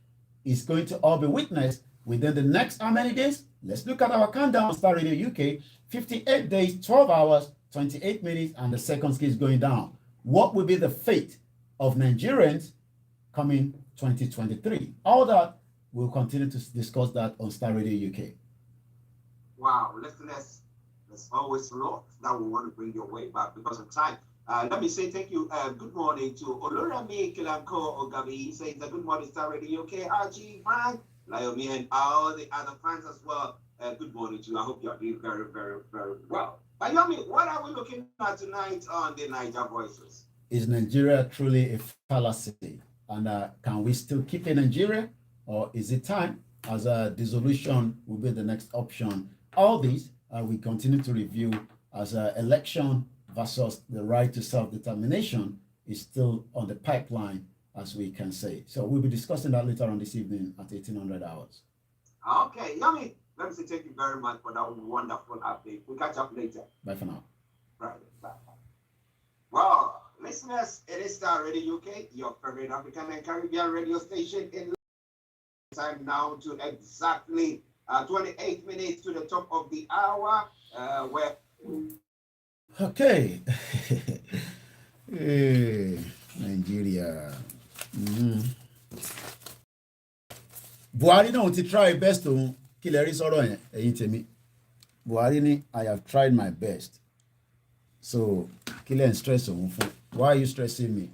is going to all be witnessed within the next how many days? Let's look at our countdown on Starr Radio UK. 58 days, 12 hours, 28 minutes, and the seconds keeps going down. What will be the fate of Nigerians coming 2023? All that, we'll continue to discuss that on Starr Radio UK. Wow, let's always look that we want to bring your way back because of time. Let me say thank you. Good morning to Olorami Kilanko Ogabi. He says good morning, Starr Radio UK, RG, Frank, Layomi, and all the other fans as well. Good morning to you. I hope you're doing very, very, very well. Bayomi, what are we looking at tonight on the Niger Voices? Is Nigeria truly a fallacy? And can we still keep in Nigeria? Or is it time as a dissolution will be the next option? All these we continue to review as election versus the right to self-determination is still on the pipeline, as we can say. So we'll be discussing that later on this evening at 1800 hours. Okay, Yummy. Let me say thank you very much for that wonderful update. We'll catch up later. Bye for now. Right. Bye. Well, listeners, it is Starr Radio UK, your favorite African and Caribbean radio station in time now to exactly 28 minutes to the top of the hour. Okay. Hey, Nigeria. Buhari náà ti try best òun kí lè rí sọ̀rọ̀ yẹn ẹ̀yin tèmi. Buhari ní I have tried my best. So kí lè ń stress òun fún? Why are you stressing me?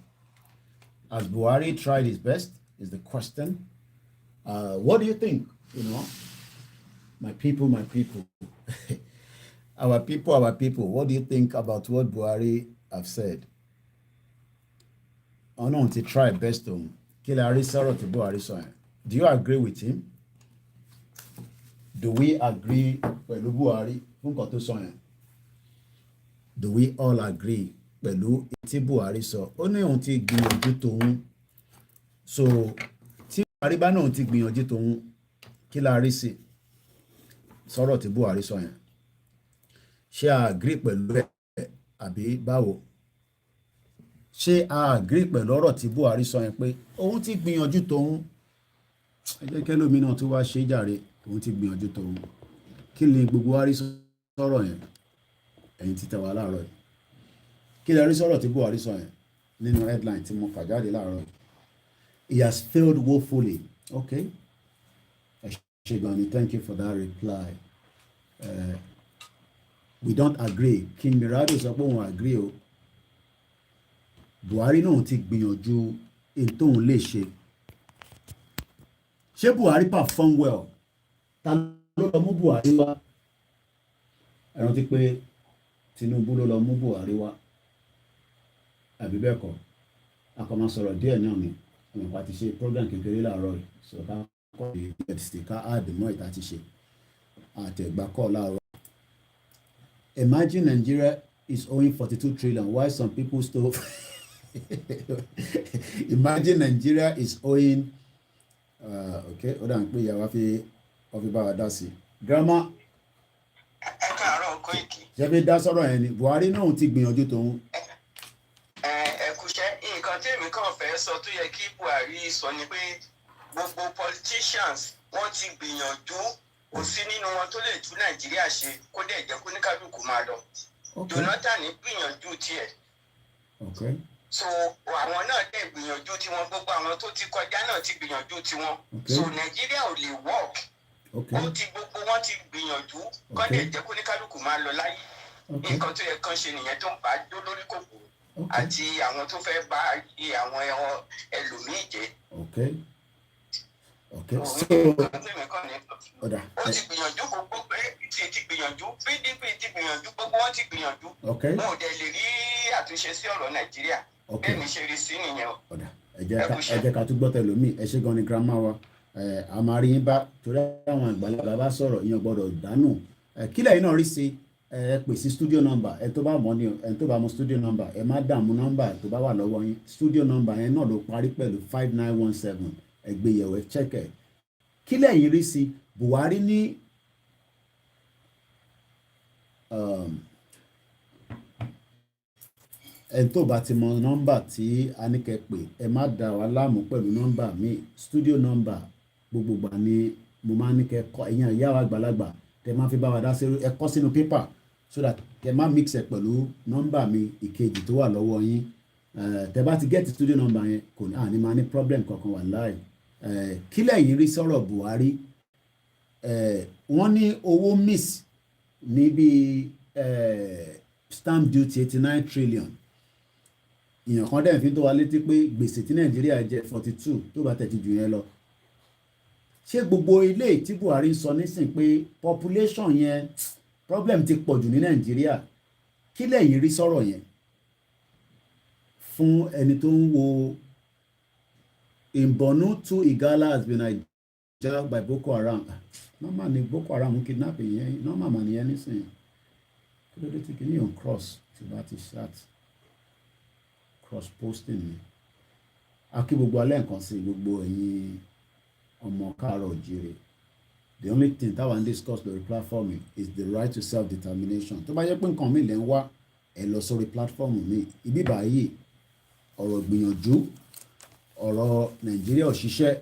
Has Buhari tried his best is the question. What do you think? You know, my people. Our people. What do you think about what Buhari have said? Oh no, to try best to kill Buhari sọ̀rọ̀ tí Buhari sọ yẹn. Do you agree with him? Do we agree pẹ̀lú Buhari fún nǹkan tó sọ yẹn? Do we all agree pẹ̀lú tí Buhari sọ? Ó ní òun ti gbìyànjú tòun. So tí Buhari bá náà òun ti gbìyànjú tòun, kí la rí sí sọ̀rọ̀ tí Buhari sọ yẹn? Ṣé a agree pẹ̀lú ẹ̀ àbí báwo? Ṣé a agree pẹ̀lú ọ̀rọ̀ tí Buhari sọ yẹn pé òun ti gbìyànjú tòun? Ẹ jẹ́ kẹ́lómi náà tó wá ṣe jàre, òun ti gbìyànjú tòun. Kí ni gbogbo wa rí sọ̀rọ̀ yẹn? Ẹ̀yin ti tẹ̀ wá láàárọ̀ yìí. Kí lẹ rí sọ̀rọ̀ tí Buhari sọ yẹn nínú headline tí mo kà jáde láàárọ̀ yìí? He has failed woefully. Okay. Shegani, thank you for that reply. We don't agree. King Mirado sọ pé òun agree o. Buhari náà ti gbìyànjú in tóun lè ṣe. Ṣé Buhari perform well? Ta ló lọ mú Buhari wá? Ẹ rántí pé Tinubu ló lọ mú Buhari wá. Àbí bẹ́ẹ̀ kọ́? A kò máa sọ̀rọ̀ díẹ̀ náà ni. Àwọn ìpàtí ṣe program kékeré láàárọ̀ yìí. So ká kọ́ ìdí ká add mọ́ ìta ti ṣe. Àtẹ̀gbà kọ́ láàárọ̀. Imagine Nigeria is owing 42 trillion while some people still imagine Nigeria is owing okay, ó dà ń pé ìyàwó fi bá wa dá sí. Grandma, ẹ káàárọ̀ Koiki. ṣé fi dá sọ̀rọ̀ yẹn ni Buhari náà ti gbìyànjú tòun. Ẹ kúṣẹ́ nǹkan tí èmi kàn fẹ́ sọ tó yẹ kí Buhari sọ ni pé gbogbo politicians wọ́n ti gbìyànjú, kò sí nínú wọn tó lè tú Nàìjíríà ṣe kó dẹ̀ jẹ́ kó ní kálukú máa lọ. Jonathan gbìyànjú tiẹ̀. Okay. So àwọn náà dẹ̀ gbìyànjú tiwọn, gbogbo àwọn tó ti kọjá náà ti gbìyànjú tiwọn. So Nàìjíríà ò lè work. Ó ti gbogbo wọn ti gbìyànjú kó dẹ̀ jẹ́ kó ní kálukú máa lọ láyé. Nǹkan tó yẹ kán ṣe nìyẹn tó ń bá jó lórí kòkòrò àti àwọn tó fẹ́ bá iye àwọn ẹlòmíì jẹ́. Okay. Okay. So ọ̀dà. Ó ti gbìyànjú gbogbo APC ti gbìyànjú, PDP ti gbìyànjú, gbogbo wọn ti gbìyànjú. Okay. Wọn ò dẹ̀ lè rí àtúnṣe sí ọ̀rọ̀ Nàìjíríà. Okay. Bẹ́ẹ̀ ni ṣe rí sí nìyẹn o. Ọ̀dà. Ẹ jẹ́ ká tún gbọ́ tẹlòmíì. Ẹ ṣé gan ni grandma wa. A máa rí yín bá torí àwọn àgbàlagbà bá sọ̀rọ̀ ìyẹn gbọ́dọ̀ dánù. Kílẹ̀ yìí náà rí sí ẹ pè sí studio number ẹ tó bá mọ̀ ní ẹ tó bá mọ̀ studio number ẹ má dààmú number tó bá wà lọ́wọ́ yín. Studio number yẹn náà ló parí pẹ̀lú 5917. Ẹ gbé yẹ̀wò ẹ check ẹ̀. Kílẹ̀ yìí rí sí Buhari ní ẹ tó bá ti mọ nọ́mbà tí a ní kẹ́ pè ẹ má dà wá láàmú pẹ̀lú nọ́mbà mi. Studio number gbogbo gbà ni mo máa ní kẹ́ kọ ẹ̀yin ìyá wa àgbàlagbà tẹ máa fi bá wa dá sí ẹ kọ sínú pépà so that kẹ́ má mix ẹ pẹ̀lú nọ́mbà mi ìkejì tó wà lọ́wọ́ yín. Tẹ bá ti get studio number yẹn kò ní àní máa ní problem kankan wà láì. Kílẹ̀ yìí rí sọ̀rọ̀ Buhari wọ́n ní owó miss níbi stamp duty 89 trillion. Ìyàn kan dẹ̀ fi tó wa létí pé gbèsè tí Nàìjíríà jẹ 42 tó bá tẹ̀tí jù yẹn lọ. Ṣé gbogbo ilé tí Buhari sọ nísìn pé population yẹn problem ti pọ̀ jù ní Nàìjíríà? Kílẹ̀ yìí rí sọ̀rọ̀ yẹn fún ẹni tó ń wo in Borno 2 Igala has been hijacked by Boko Haram. Normal ni Boko Haram kidnapping yẹn normal mà nìyẹn nísìn. Kí ló dé tí kìíní on cross tí bá ti start cross posting ni. A kí gbogbo alẹ́ nǹkan sí gbogbo ẹ̀yin ọmọ káàárọ̀ òjìrè. The only thing táwa ń discuss lórí platform is the right to self-determination. Tó bá yẹ pé nǹkan mi lè ń wá ẹ lọ sórí platform mi. Ibi báyìí ọ̀rọ̀ gbìyànjú ọ̀rọ̀ Nàìjíríà òṣìṣẹ́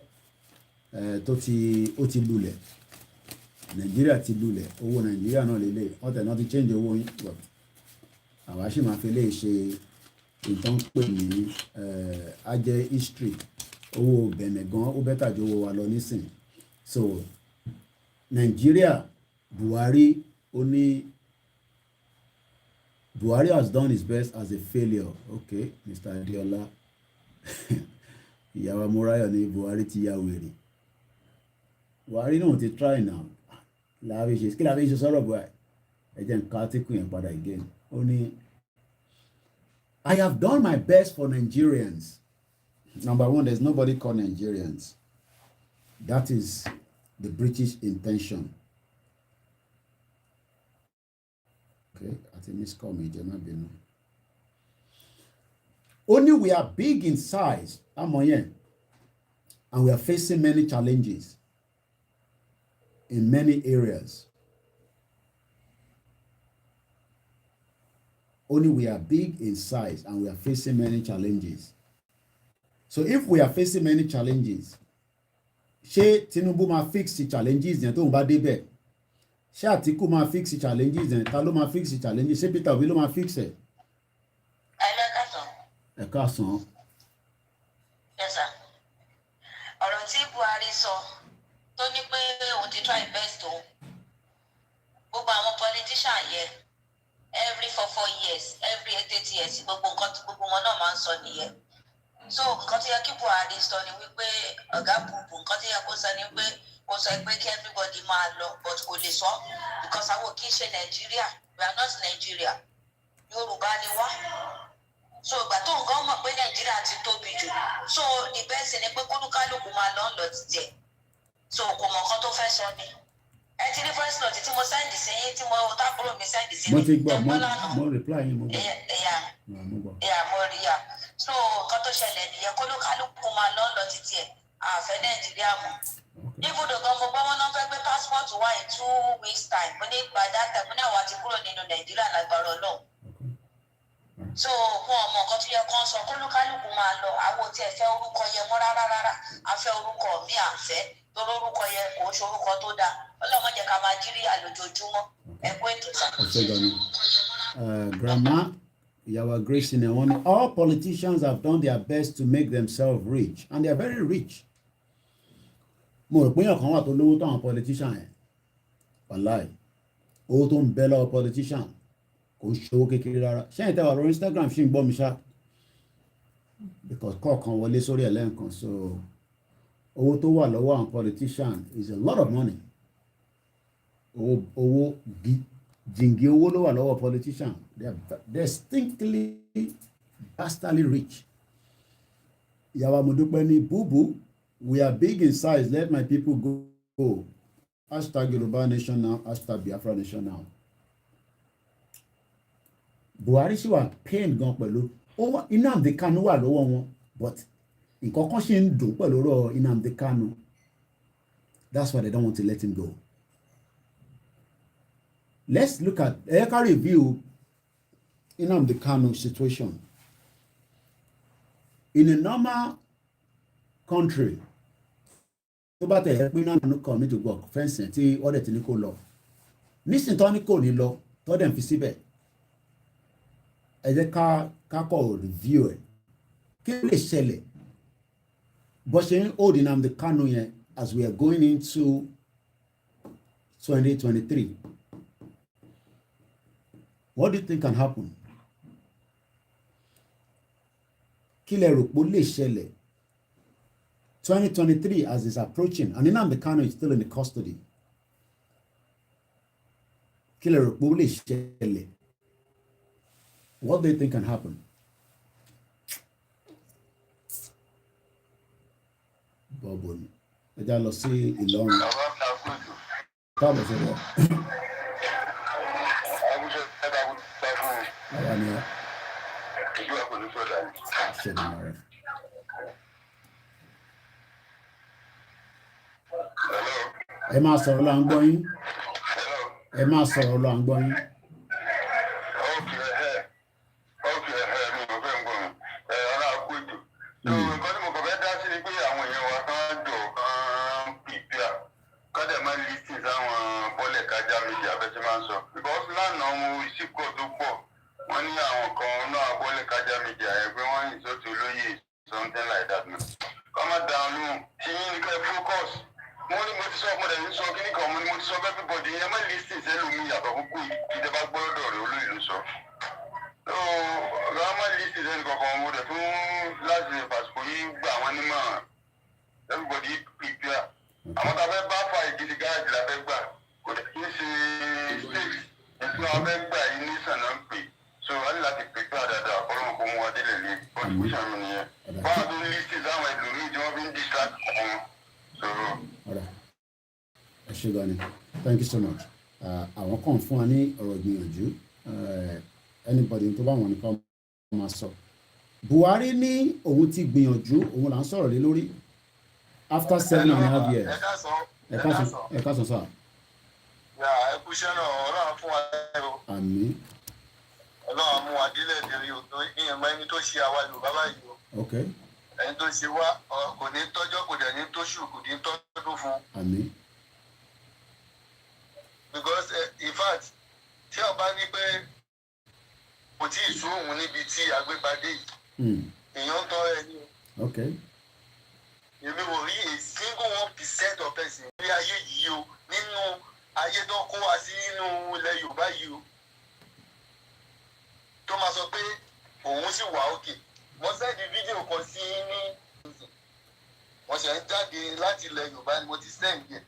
ó ti lulẹ̀. Nàìjíríà ti lulẹ̀ owó Nàìjíríà náà lélẹ̀ wọ́n tẹ̀ náà ti change owó yín but àwa sì máa fi lè ṣe nǹkan pè ní ajẹ́ history owó bẹ̀nẹ̀ gan ó bẹ́tà ju owó wa lọ nísìn. So Nàìjíríà Buhari ó ní Buhari has done his best as a failure. Okay, Mr. Adiola ìyàwó Morayo ní Buhari ti ya wèrè. Buhari náà ti try now kí la fi ṣe sọ̀rọ̀ Buhari ẹ jẹ́ nǹkan átíkù yẹn padà again. Ó ní I have done my best for Nigerians. Number one, there's nobody called Nigerians. That is the British intention. Okay, I think it's coming. Only we are big in size, and we are facing many challenges in many areas. Only we are big in size and we are facing many challenges. So if we are facing many challenges, ṣé Tinubu máa fix the challenges yẹn tóun bá débẹ̀? Ṣé Àtíkù máa fix the challenges yẹn? Ta ló máa fix the challenges? Ṣé Peter Obi ló máa fix ẹ̀? Ẹ káàsán. Yes, sir. Ọ̀rọ̀ tí Buhari sọ tó ní pé òun ti try best o. Gbogbo àwọn politician yẹn every 4 years, every 8 years, gbogbo wọn náà máa ń sọ nìyẹn. So nǹkan tí yẹ kí Buhari sọ ni wípé ọ̀gá bùbù nǹkan tí yẹ kó sọ ni pé kó sọ pé kí everybody máa lọ but kò lè sọ because àwọn kì í ṣe Nàìjíríà, we are not Nigeria, Yorùbá ni wá. So ìgbà tó nǹkan mọ̀ pé Nàìjíríà ti tóbi jù so the best ni pé kólúkálùkù máa lọ títí ẹ̀ so kò mọ̀ nǹkan tó fẹ́ sọ ni. Ẹ ti ní voice note tí mo send sí yín tí mo tábúrò mi send sí mo ti gbọ́ mo reply yín mo gbọ́. mo rí ya so nǹkan tó ṣẹlẹ̀ nìyẹn kólúkálùkù máa lọ títí ẹ̀ àfẹ́ Nàìjíríà mọ̀. Ibùdó gan mo gbọ́ wọn náà fẹ́ gbé passport wá in 2 weeks time mo ní gbàdá tẹ̀ mo ní àwọn àti kúrò nínú Nàìjíríà lágbára Ọlọ́run. So wọn ọmọ nǹkan tó yẹ kán sọ kólúkálùkù máa lọ àwọn tí ẹ fẹ́ orúkọ yẹn mọ́ rárá a fẹ́ orúkọ mi àfẹ́ torí orúkọ yẹn kò ṣe orúkọ tó dáa Ọlọ́run jẹ́ ká máa jírí àlòjojúmọ́ ẹ̀kọ́ ètò ìsàkóso. Grandma Yawa Grace in one, all politicians have done their best to make themselves rich and they are very rich. Mo rò pé èèyàn kan wà tó lówó tó àwọn politician yẹn wàláì owó tó ń bẹ lọ́wọ́ politician kò ń ṣòwò kékeré rárá ṣé ìtẹ́wà lórí Instagram ṣì ń gbọ́ mi ṣá because kọ̀ọ̀kan wọlé sórí ẹ̀ lẹ́ǹkan so owó tó wà lọ́wọ́ àwọn politician is a lot of money owó jìngì owó ló wà lọ́wọ́ politician they are distinctly bastardly rich. Ìyàwó Amọ̀dúpẹ́ ní búbú we are big in size let my people go hashtag Yoruba nation now hashtag Biafra nation now. Buhari ṣì wà pain gan pẹ̀lú Nnamdi Kanu wà lọ́wọ́ wọn but nǹkan kan ṣe ń dùn pẹ̀lú ọ̀rọ̀ Nnamdi Kanu that's why they don't want to let him go. Let's look at a review Nnamdi Kanu situation. In a normal country tó bá tẹ̀ ẹ́ pé náà nínú kan nítorí gbọ́ fẹ́ǹsì tí ọ̀dẹ̀ tí ní kò lọ nísìnyí tó ní kò ní lọ tọ́dẹ̀ ń fi síbẹ̀ ẹ jẹ́ ká kọ́ review ẹ̀ kí ló lè ṣẹlẹ̀ bó ṣe ń hold Nnamdi Kanu yẹn as we are going into 2023. What do you think can happen? Kí lẹ rò pé ó lè ṣẹlẹ̀ 2023 as is approaching and Nnamdi Kanu is still in the custody. Kí lẹ rò pé ó lè ṣẹlẹ̀? What do you think can happen? Bọ́ọ̀bù ni ẹ já lọ sí Ìlọrin. Káàbọ̀ sọ́dọ̀. Àwa ni ẹ. Ṣé ni mo rẹ̀? Ẹ máa sọ̀rọ̀ lọ à ń gbọ́ yín. Ẹ máa sọ̀rọ̀ lọ à ń gbọ́ yín. gan ni, thank you so much. Àwọn kan fún wa ní ọ̀rọ̀ ìgbìyànjú, anybody tó bá wọn ní kọ́ máa sọ. Buhari ní òun ti gbìyànjú, òun là ń sọ̀rọ̀ lé lórí after 7.5 years. Ẹ ká sọ sá. Ẹ kú iṣẹ́ náà, Ọlọ́run fún wa lẹ́rọ. Àmín. Ọlọ́run mú wa délẹ̀ dèrè òtó ìyẹn mọ ẹni tó ṣe àwa Yorùbá báyìí o. Okay. Ẹni tó ṣe wá kò ní tọ́jọ́, kò dẹ̀ ní tóṣù, kò ní tọ́dún fún. Àmín. Because in fact tí ọba ní pé kò tí ì sú òun níbi tí agbébadé yìí, èèyàn ń tọ́ ẹ ní. Okay. Èmi ò rí a single 1% of person ní ayé yìí o, nínú ayé tó kó wa sí nínú ilẹ̀ Yorùbá yìí o, tó máa sọ pé òun sì wà òkè. Mo sẹ́ẹ̀dì fídíò kan sí ní wọ́n ṣe ń jáde láti ilẹ̀ Yorùbá ni mo ti sẹ́ẹ̀dì ẹ̀.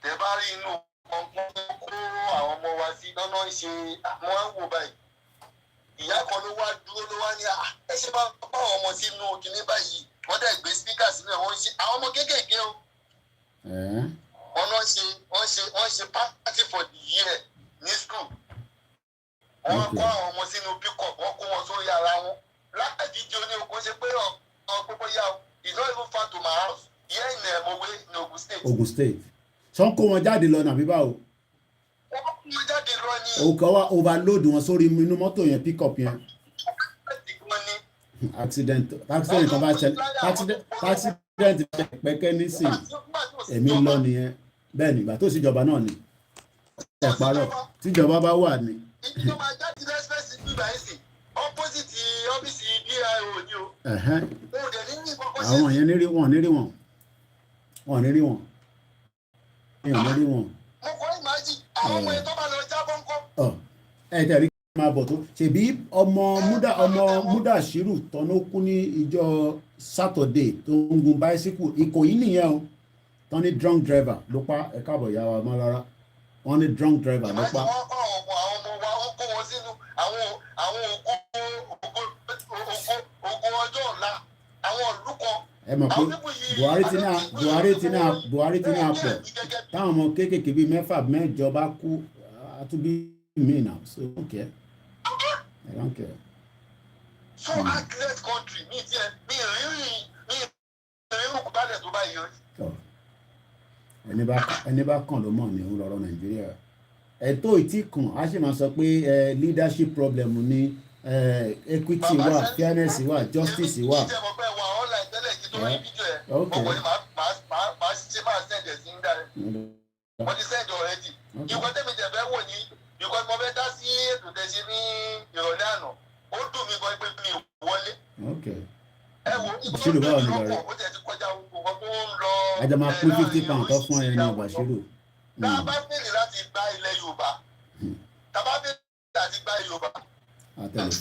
Tẹ́ bá rí inú ọgbọ́n tó kó àwọn ọmọ wa sí lọ́nà ṣe àwọn àwò báyìí. Ìyá kan ló wá dúró ló wá ní ẹ ṣe bá àwọn ọmọ sínú kinní báyìí. Wọ́n dẹ̀ gbé spíkà sílẹ̀, wọ́n ṣe àwọn ọmọ kéékèèké o. Wọ́n ṣe party for the year ní school. Wọ́n kó àwọn ọmọ sínú pickup, wọ́n kó wọn sórí ara wọn. Láti di oníokun ṣe pé gbogbo yà ó, it's not even far to my house. Here in Mowe in Ogun State. Ogun State. Ṣé wọ́n kó wọn jáde lọ nàbí báwo? Wọ́n kó wọn jáde lọ ní. Òkè wa overload wọn sórí inú mọ́tò yẹn pickup yẹn. Accident kan bá ṣẹlẹ̀, accident pẹ́kẹ́ nísìn èmi lọ nìyẹn. Bẹ́ẹ̀ ni ìgbà tó síjọba náà ni ẹ̀ parọ́ tíjọba bá wà ní. Ìjọba jáde lẹ́sẹ̀sì gbígbà ẹ̀sìn opposite ọ́fíìsì DIO ni o. Àwọn yẹn ní rí wọn. Mo kọ́ ìmájì àwọn ọmọ yẹn tó bá lọ jábọ́ ńkọ́. Ẹ tẹ̀rí máa bọ̀ tó ṣèbí ọmọ Múdàṣírù tọ́nú kú ní ìjọ Saturday tó ń gun báísíkù Ìkòyí nìyẹn o, tán ní drunk driver ló pa ẹ̀ka àbọ̀ ìyá wa mọ́ rárá, wọ́n ní drunk driver ló pa. Wọ́n kọ́ àwọn ọmọ wa, wọ́n kó wọn sínú àwọn ogun ọjọ́ ọ̀la, àwọn ìlú kan. Ẹ mọ̀ pé Buhari ti ní àpọ̀ táwọn ọmọ kéékèèké bíi 6-7 bá kú àtúbí mi náà, so I don't care. So aglet country mi ìrírí òkúbalẹ̀ tó bá yọ. Ẹni bá kàn ló mọ̀ ní òun lọ́rọ̀ Nàìjíríà. Ẹ̀tọ́ ìtì kan a ṣe máa sọ pé leadership problem ní equity wà, fairness wà, justice wà. Wọ́n ti send already. Ìwọ tẹ́mi tẹ̀ fẹ́ wò ní because mo fẹ́ dá sí ètò tẹ̀sí ní ìrọ̀lẹ́ àná. Ó dùn mí gan pé mi ò wọlé. Ẹ wo ìgbọ́n tó ń lọ́pọ̀ ó tẹ̀ ti kọjá gbogbo tó ń lọ. Ajá máa pín 50 pounds tó fún ẹni Bàṣírù. Tá a bá fèrè láti gba ilẹ̀ Yorùbá,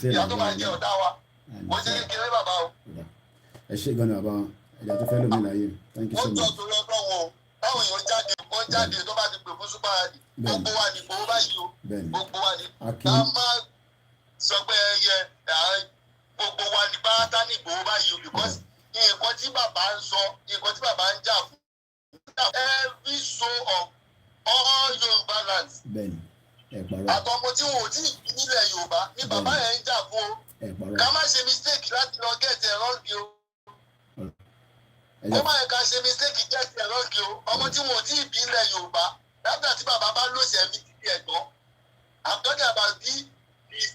ìyá tó máa jẹ ọ̀dá wa, mo ṣe kékeré bàbá o. Ẹ ṣe gan ni bàbá wọn, ẹ̀jẹ̀ tó fẹ́ lómi láyé, thank you so much. Ó jọ torí ọdún wọn o, táwọn èèyàn jáde tó bá ti pè fún Super Rally, gbogbo wa ní gbowó báyìí o, gbogbo wa ní. Ká má sọ pé gbogbo wa ní pátá ní gbowó báyìí o, because nǹkan tí bàbá ń sọ, nǹkan tí bàbá ń jà fún, every soul of all Yorùbá lands. Àtọmọ tí wọn ò tí ì nílẹ̀ Yorùbá ní bàbá yẹn ń jà fún o. Ká má ṣe mistake láti lọ gẹ̀ẹ́tì ẹ̀rọ ọ̀gì o. Ó má yẹ ká ṣe mistake gẹ̀ẹ́tì ẹ̀rọ ọ̀gì o. Ọmọ tí wọn ò tí ì bí nílẹ̀ Yorùbá láti tí bàbá bá lòsì ẹ̀mí títí ẹ̀gbọ́n. I'm talking about the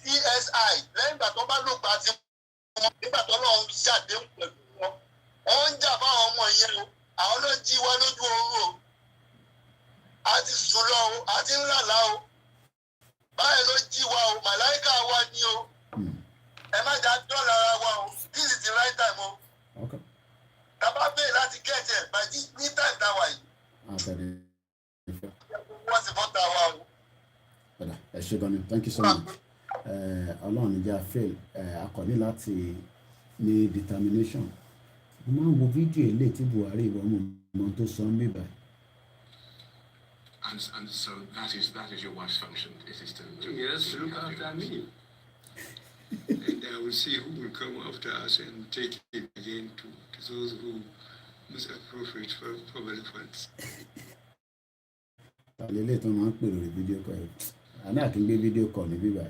CSI lẹ́yìn ìgbà tó bá lògbà tí wọ́n nígbà tó lọ́ọ́ ń ṣàdéhùn pẹ̀lú wọn. Wọ́n ń jà fáwọn ọmọ yẹn o. Àwọn ló ń jí wa lójú oorun o. A ti sùn lọ o, a ti ń lálàá o. Báyìí ló jí wa o, màláìkà wa ni o. Ẹ má jà dọ́là ara wa o, this is the right time o. Tàbá bẹ́ẹ̀ láti get ẹ̀ by this ní time tá a wà yìí. Wọ́n sì fọ́ta wa o. Ẹ ṣe gan ni, thank you so much. Ọlọ́run ní jẹ́ fail, akọni láti ní determination. Mo máa ń wo fídíò ilé tí Buhari ìwọ̀n mọ̀ tó sọ ń bíbá. And so that is your wife's function, it is to look after me. And I will see who will come after us and take it again to those who misappropriate for public funds. àlélẹ́ tó máa ń pè lórí fídíò kọ́ ẹ̀ àná àti gbé fídíò kọ́ ní bíbá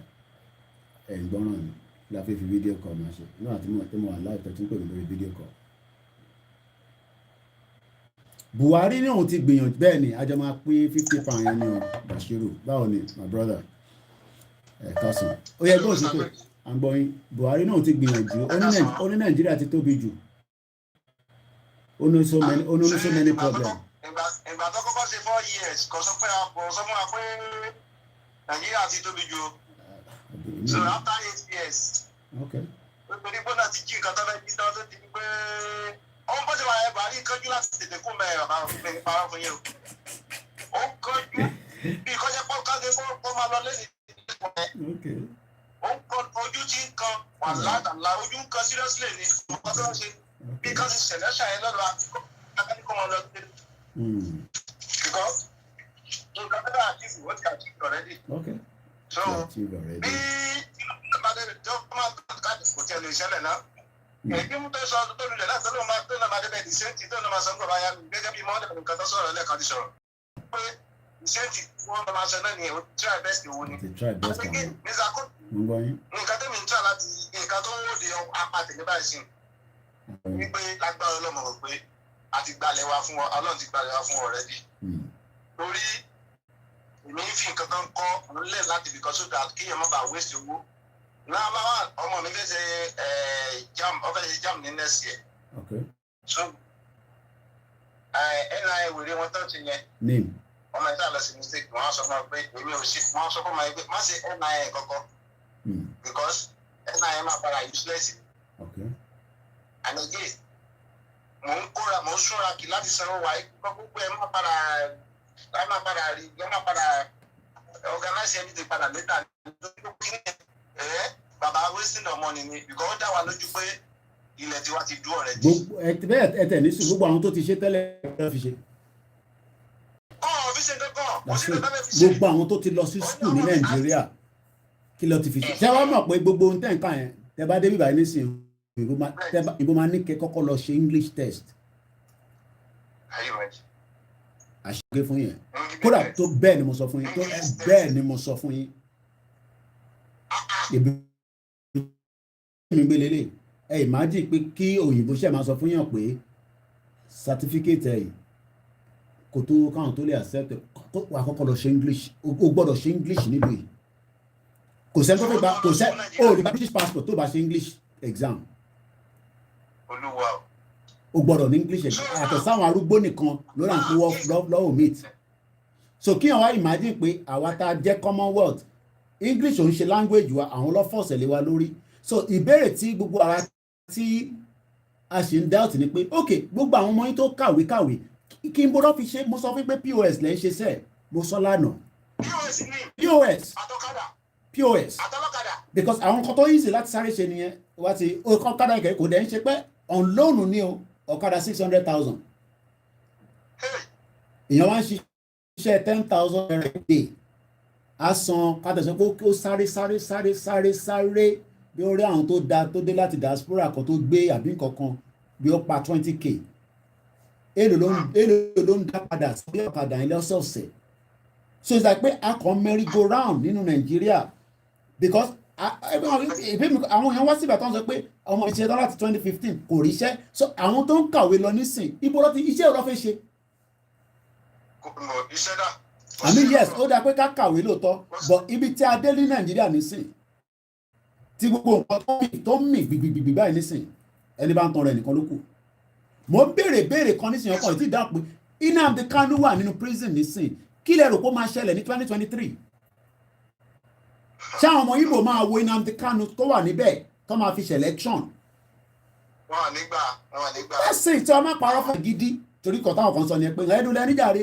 ẹ̀ ń gbọ́ràn ni la fi fídíò kọ́ máa ṣe nígbà tí mo wà láìpẹ́ tí ń pè mí lórí fídíò kọ́. Buhari ní òun ti gbìyànjú bẹ́ẹ̀ ni àjọ máa pín 50 pound yẹn ní Bashiru báwo ni my brother kásán ó yẹ kó o sì pé à ń gbọ́ yín Buhari náà ti gbìyànjú ó ní Nàìjíríà ti tóbi jù ó ní so many problems. ìgbà tó kọ́kọ́ ṣe 4 years kò sọ pé àpò sọ fún wa pé Nàìjíríà ti tóbi jù so after 8 years nítorí pé náà ti jí nǹkan tó fẹ́ jí tó ti di pé òun bó ṣe wà ẹ̀ Buhari kánjú láti tètè kó mẹ́rin bàbá òfin parọ́ fún yẹn o ó kánjú bí kọjá pọ́ káde kó máa lọ lẹ́yìn ó ń kọ ojú tí ń kan wà ládàlá ojú ń kan seriously ní ọkọ tó ń ṣe bí kan ti ṣẹlẹ̀ ṣàyẹn lọ́dọ̀ akẹ́kọ̀ọ́ wọn lọ sí because nǹkan tó dáa àti ìwọ́n ti achieve already so bí tó máa káàdì kò tiẹ̀ lè ṣẹlẹ̀ náà èyí mú tó sọ tó lulẹ̀ láti tó lọ́ọ́ máa débẹ̀ ìṣẹ́ntì tó lọ́ọ́ máa sọ nígbà báyà gẹ́gẹ́ bí mọ́ọ́dẹ̀ nǹkan tó sọ̀rọ̀ lẹ́ẹ̀kan ti sọ̀rọ̀ pé ìṣẹ́ntì wọ́n máa sọ náà ni o try best wo ni. nǹkan tó mi ń tà láti nǹkan tó ń wò di apá tèmi báyìí sí wípé lágbára ọlọ́mọ rò pé a ti gbalẹ̀ wa fún ọ Ọlọ́run ti gbalẹ̀ wa fún ọ already. torí èmi ń fi nǹkan kan kọ́ ọ̀nlẹ̀ láti fi kọ́ sódà kéèyàn má bàa waste owó. náà máa wà ọmọ mi fẹ́ ṣe jam ní next year. so NIN wèrè wọn tó ti yẹn ọmọ ẹ̀ta lọ sí mistake wọ́n á sọ fún ọ pé èmi ò ṣe wọ́n á sọ fún ọmọ ẹgbẹ́ má ṣe NIN kọ́kọ́ because NIN máa padà useless. and again mo ń ṣọ́ra kí láti sanwó wa gbogbo ẹ̀ máa padà rí ẹ̀ máa padà organize everything padà later bàbá wasting of money ni because ó dá wa lójú pé ilẹ̀ tiwa ti dúró rẹ̀ jù. ẹ tẹ̀ ní sùn gbogbo àwọn tó ti ṣe tẹ́lẹ̀ ló fi ṣe. gbogbo àwọn tó ti lọ sí school ní Nàìjíríà kí ló ti fi ṣe. ṣé wàá mọ̀ pé gbogbo ohun tẹ̀ ń kà yẹn tẹ bá débi báyìí nísìnyí ìbò máa ní kẹ́ kọ́kọ́ lọ ṣe English test. àṣìṣe fún yẹn kódà tó bẹ́ẹ̀ ni mo sọ fún yín tó bẹ́ẹ̀ ni mo sọ fún yín. mi gbé lélẹ̀ ẹ imagine pé kí òyìnbó ṣe máa sọ fún yàn pé certificate ẹ̀ kò tó káwọn tó lè accept wà kọ́kọ́ lọ ṣe English o gbọ́dọ̀ ṣe English nílùú yìí kò sẹ́ni tó fẹ́ gba kò sẹ́ o ní British passport tó bá ṣe English exam o gbọ́dọ̀ ní English exam àtọ̀ sáwọn arúgbó nìkan ló rà ń kó lọ́wọ́ meet so kí àwọn imagine pé àwa tá a jẹ́ Commonwealth English òun ṣe language wa àwọn lọ́fọ̀ọ̀sẹ̀ lé wa lórí so ìbéèrè tí gbogbo ara tí a ṣe ń doubt ni pé ok gbogbo àwọn ọmọ yín tó kàwé kí n bọ́dọ̀ fi ṣe mo sọ fún pé POS lẹ́ ń ṣe sẹ́ẹ̀ mo sọ lánàá POS because àwọn nǹkan tó easy láti sáré ṣe nìyẹn wá ti ọ̀kadà ìkẹ́ kò dẹ̀ ń ṣe pé on loan ni o ọ̀kadà 600,000 èèyàn wá ń ṣiṣẹ́ 10,000 naira a day a san kátàṣe pé ó sáré bí ó rí àwọn tó dé láti diaspora kan tó gbé àbí kankan bí ó pa 20k èlò ló ń dá padà sí ọ̀kadà ilé ọ̀sọ̀ọ̀sẹ̀ so it's like pé a kàn merry go round nínú Nàìjíríà because àwọn èèyàn wá síbẹ̀ tó ń sọ pé ọmọ ìṣẹ́ dọ́là láti 2015 kò ríṣẹ́ so àwọn tó ń kàwé lọ nísìn ibo lọ ti iṣẹ́ ìrọ́ fẹ́ ṣe. àmì yes ó dáa pé ká kàwé lóòótọ́ but ibi tí a dé ní Nàìjíríà nísìn tí gbogbo nǹkan tó ń mì gbìgbìgbì báyìí nísìn ẹni bá ń tan rẹ̀ nìkan ló kù. mo ń béèrè kan nísìn ọkọ̀ ìtì dáhùn pé Nnamdi Kanu wà nínú prison nísìn kí lẹ rò pé ó máa ṣẹlẹ̀ ní 2023 ṣé àwọn ọmọ Ìgbò máa wo Nnamdi Kanu tó wà níbẹ̀ tó máa fi ṣe election. wọn nígbà. ẹ̀sìn tí wọ́n máa parọ́ fún gidi torí kan táwọn kan sọ ni pé ẹ̀ẹ́dùn lẹ́ni jàre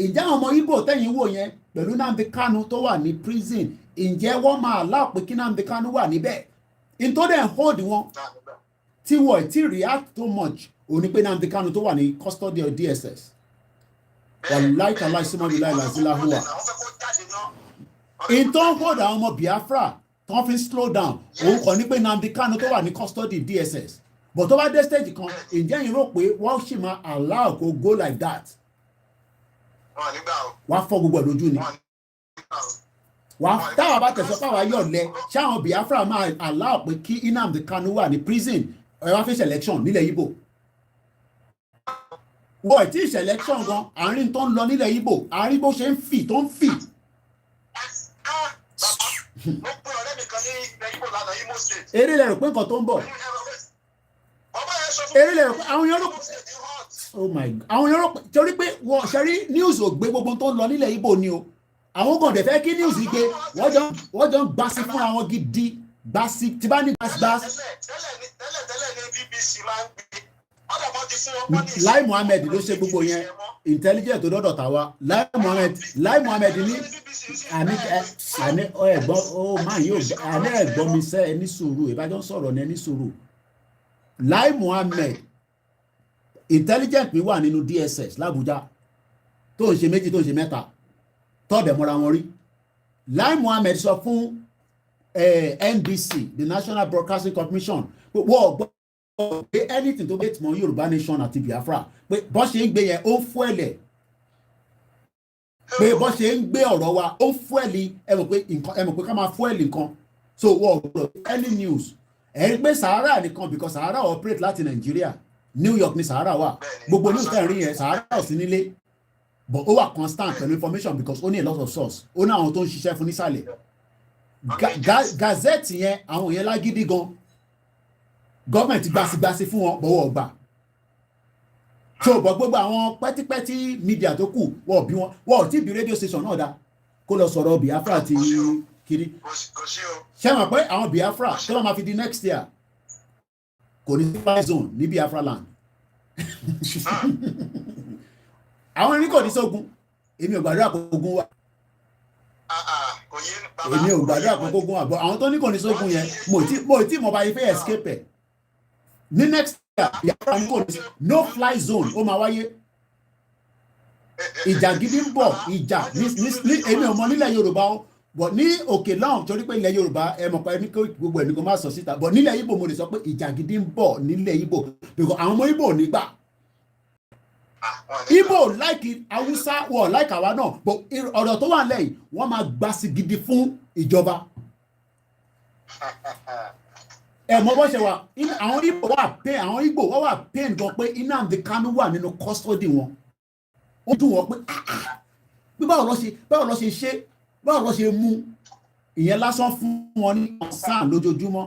ìjà àwọn ọmọ Ìgbò tẹ̀yìn wò yẹn pẹ̀lú Nnamdi Kanu tó wà ní prison ǹjẹ́ wọ́n máa allow pé kí Nnamdi Kanu wà níbẹ̀ in tó dẹ̀ hold wọn tí wọ́n ti react too much òní pé Nnamdi Kanu tó wà ní custody of DSS wàláì tàláì símọ́bí láì làzíláhùwà in tó ń hold àwọn ọmọ Biafra tó ń fi slow down òun kàn ní pé Nnamdi Kanu tó wà ní custody DSS but tó bá dé stage kan ǹjẹ́ yìí rò pé wọ́n sì máa allow kó go like that wàá fọ́ gbogbo ẹ̀ lójú ni táwa bá tẹ̀sọ́ fáwa yọ̀lẹ̀ ṣáwọn Biafra máa allow pé kí Nnamdi Kanu wà ní prison ẹ wá fẹ́ selection nílẹ̀ Igbo wọ́n ẹ̀ tí ì selection gan àárín tó ń lọ nílẹ̀ Igbo àárín bó ṣe ń fì tó ń fì. eré lẹ́rù pé nǹkan tó ń bọ̀ eré lẹ́rù pé àwọn yẹn rò oh my God àwọn yẹn rò pé torí pé wọ́n ṣe rí news ò gbé gbogbo tó ń lọ nílẹ̀ Igbo ni o àwọn kan dẹ̀ fẹ́ kí news gbé wọ́n jọ ń gbasi fúnra wọn gidi gbasi tí bá ní gbasi. tẹ́lẹ̀ ní BBC máa ń gbé ọ̀dọ̀mọ́ ti fún wọn. Lai Muhammed ló ṣe gbogbo yẹn intelligent tó dọ́dọ̀ tàwa Lai Muhammed ní àní ẹ̀gbọ́n ó máa yóò àní ẹ̀gbọ́n mi sẹ́ ẹni sùúrù ìbájọ́ ń sọ̀rọ̀ ní ẹni sùúrù Lai Muhammed intelligent mi wà nínú DSS l'Abuja tó ń ṣe méjì tó ń ṣe mẹ́ta tọ́ọ̀dẹ̀ mọ́ra wọn rí Lai Muhammed sọ fún NBC the National Broadcasting Commission wọ́n gbọ́ pé anything tó bẹ́ẹ̀ tí mọ́ Yorùbá Nation àti Biafra pé bọ́ ṣe ń gbé yẹn ó ń fún ẹ̀lẹ̀ pé bọ́ ṣe ń gbé ọ̀rọ̀ wa ó ń fún ẹ̀lì ẹ mọ̀ pé ká máa fún ẹ̀lì nǹkan so wọ́n gbọ́ any news ẹ̀ ń gbé Sahara nìkan because Sahara operate láti Nàìjíríà New York ni Sahara wà gbogbo news tẹ̀ ń rí yẹn Sahara ò sí nílé but ó wà constant pẹ̀lú information because ó ní a lot of source ó ní àwọn tó ń ṣiṣẹ́ fún nísàlẹ̀ gazette yẹn àwọn yẹn lágídí gan gọ́ọ̀mẹ̀ntì gbasigbasi fún wọn bọ̀wọ̀ gbà so bọ̀ gbogbo àwọn pẹ́típẹ́tí media tó kù wọ́n bí wọn ò tí bí radio station náà dá kó lọ sọ̀rọ̀ Biafra ti kiri ṣé mọ̀ pé àwọn Biafra tó wọ́n máa fi di next year kò ní fly zone ní Biafra land àwọn ẹni kò ní sógun èmi ò gbàdúrà kó ogun wà èmi ò gbàdúrà kó ogun wà bọ́ àwọn tó ní kò ní sógun yẹn mo tí mo bá yẹ fẹ́ escape ẹ̀ ní next year Biafra ní kò ní no fly zone ó máa wáyé ìjà gidi ń bọ̀ ìjà ní èmi ò mọ nílẹ̀ Yorùbá ó bọ̀ ní òkè lọ́hùn torí pé ilẹ̀ Yorùbá ẹ mọ̀ pé ẹni gbogbo ẹni kò má sọ síta bọ̀ nílẹ̀ Ìgbò mo lè sọ pé ìjà gidi ń bọ̀ nílẹ̀ Ìgbò because àwọn ọmọ Ìgbò nígbà Ìgbò láìkì Haúsá wọ̀ láìkì àwa náà bọ̀ ọ̀rọ̀ tó wà lẹ́yìn wọ́n máa gbà sí gidi fún ìjọba ẹ mọ̀ bó ṣe wà àwọn Ìgbò wọ́n wà pain gan pé Nnamdi Kanu wà nínú custody wọn ó dùn wọ́n pé báwo lọ ṣe ṣe báwo lọ ṣe mú ìyẹn lásán fún wọn ní ọ̀sán lójoojúmọ́.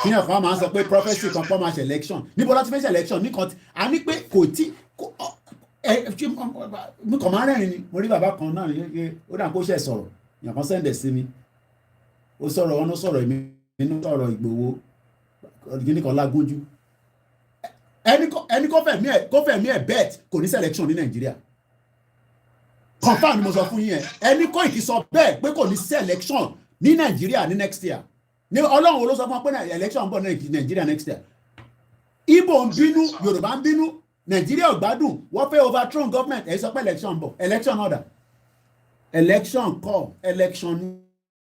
kí ni ọ̀kan máa ń sọ pé prophecy kan pọ́ máa ṣe election níbo láti fẹ́ ṣe election nìkan a ní pé kò tí mi kàn máa rẹ́rìn ni mo rí bàbá kan náà ó dà kó ṣe sọ̀rọ̀ ìyàn kan sẹ́ndẹ̀ sí mi ó sọ̀rọ̀ wọn ó sọ̀rọ̀ èmi nínú sọ̀rọ̀ Ìgbòho ọ̀dùnkí kan lágójú ẹni kó fẹ̀mí ẹ̀ bet kò ní selection ní Nàìjíríà confam ni mo sọ fún yín ẹni kó ìkí sọ bẹ́ẹ̀ pé kò ní selection ní Nàìjíríà ní next year ní Ọlọ́run wo ló sọ fún wa pé election ń bọ̀ ní Nàìjíríà next year Ìgbò ń bínú Yorùbá ń bínú Nàìjíríà ò gbádùn wọ́n fẹ́ overthrow government ẹ̀ sọ pé election ń bọ̀ election order election call election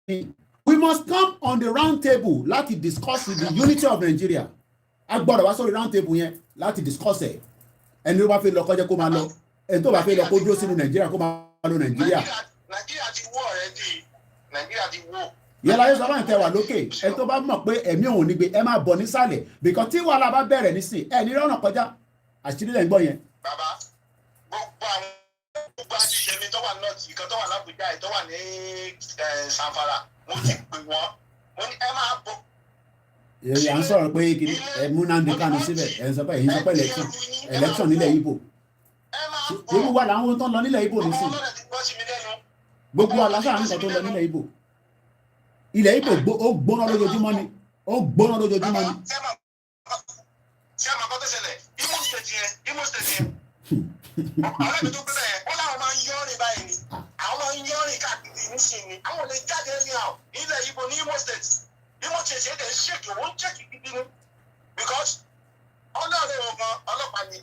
ni we must come on the round table láti discuss the unity of Nigeria a gbọ́dọ̀ wá sórí round table yẹn láti discuss ẹ̀ ẹni tó bá fẹ́ lọ kọjá kó máa lọ ẹni tó bá fẹ́ lọ kó dúró sínú Nàìjíríà kó máa lọ Nàìjíríà. Nàìjíríà ti wó already Nàìjíríà ti wó. yẹlá yóò sọ fún ìtẹ̀wà lókè ẹni tó bá mọ̀ pé ẹ̀mí òun nígbè ẹ máa bọ̀ nísàlẹ̀ because tí wàhálà bá bẹ̀rẹ̀ nísìn ẹ̀ ní rọ́nà kọjá àṣírí lẹ̀ ń gbọ́ yẹn. bàbá gbogbo àṣìṣe mi tó wà nọ́ọ̀tì ìkan tó wà lábùjá ẹ̀ tó wà ní Sanfara mo ti pè wọ́n mo ní ẹ máa bọ̀. èyí à ń sọ̀rọ̀ pé kìíní ẹ mú Nnamdi Kanu síbẹ̀ ẹ̀ ń sọ pé èyí ń sọ pé election nílẹ̀ Ìgbò irú wa làwọn tó ń lọ nílẹ̀ Ìgbò nísìn gbogbo aláṣà nǹkan tó lọ nílẹ̀ Ìgbò ilẹ̀ Ìgbò ó gbóná lójoojúmọ́ ni ó gbóná lójoojúmọ́ ni. ṣé àmọ́ kọ́ tó ṣẹlẹ̀ Imo State yẹn ọ̀rẹ́ mi tó gbé bẹ́ẹ̀ wọ́n láwọn máa ń yọrin báyìí ni àwọn máa ń yọrin káàkiri nísìnyí àwọn ò lè jáde ní àwọn ilẹ̀ Ìgbò ní Imo State ṣe é dẹ̀ ń ṣèkì owó ń ṣèkì gidi ni because ọlọ́ọ̀rẹ́ wọn gan ọlọ́pàá ni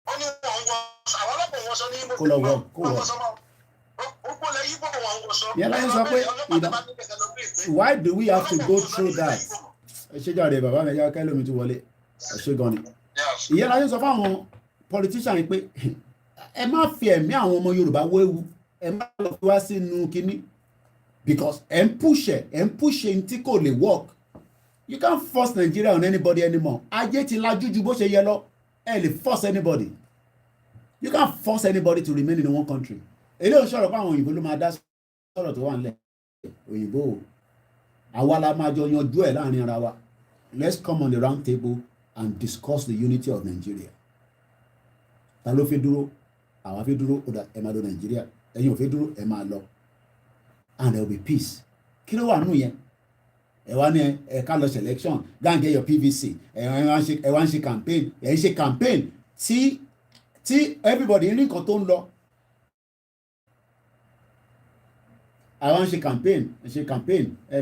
ó ní wọn ń wọ àwọn ọlọ́pàá wọn sọ ní Imo kó lọ wọ gbogbo lẹ Ìgbò wọn ń wọ sọ. yẹlá yín sọ pé why do we have to go through that ẹ ṣe jáde bàbá mi ẹja kẹlómi ti wọlé ẹ ṣe gan ni ìyẹlá yín sọ fáwọn politician yìí pé ẹ má fi ẹ̀mí àwọn ọmọ Yorùbá wéwu, ẹ má lọ fi wá sínú kínní, because ẹ ń push tí kò lè work. You can't force Nigeria on anybody anymore. Ajé ti lajú ju bó ṣe yẹ lọ, ẹ lè force anybody. You can't force anybody to remain in one country. Èlé ò sọ̀rọ̀ pé àwọn òyìnbó ló máa dá sọ̀rọ̀ tó wà nílẹ̀. Òyìnbó o, àwa la máa jọ yanjú ẹ̀ láàrin ara wa. Let's come on the round table and discuss the unity of Nigeria. Ta ló fi dúró? Àwa fi dúró, ó dà ẹ máa lọ Nigeria. Ẹ̀yin ò fi dúró, ẹ máa lọ. And there will be peace. Kí ló wà nù yẹn? Ẹ wá ní ẹ ká lọ selection, go and get your PVC. Ẹ wá ń ṣe campaign. Ẹ ń ṣe campaign tí everybody ní nǹkan tó ń lọ. Àwọn ṣe campaign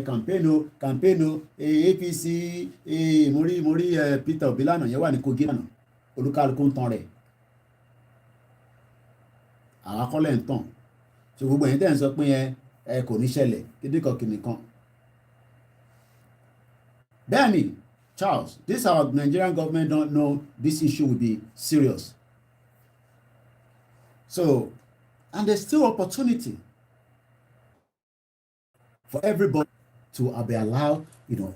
campaign o APC mo rí Peter Obi lánàá yẹn wà ní Kogi lánàá, olúkálùkù ń tan rẹ̀, àwọn akọ́lẹ̀ ń tàn, so gbogbo ẹ̀yin tẹ́ ń sọ pé ẹ kò ní ṣẹlẹ̀ kíndìkan kìnìkan. Bẹ́ẹ̀ni Charles, this our Nigerian government don't know this issue will be serious, so and there's still opportunity for everybody to be allowed,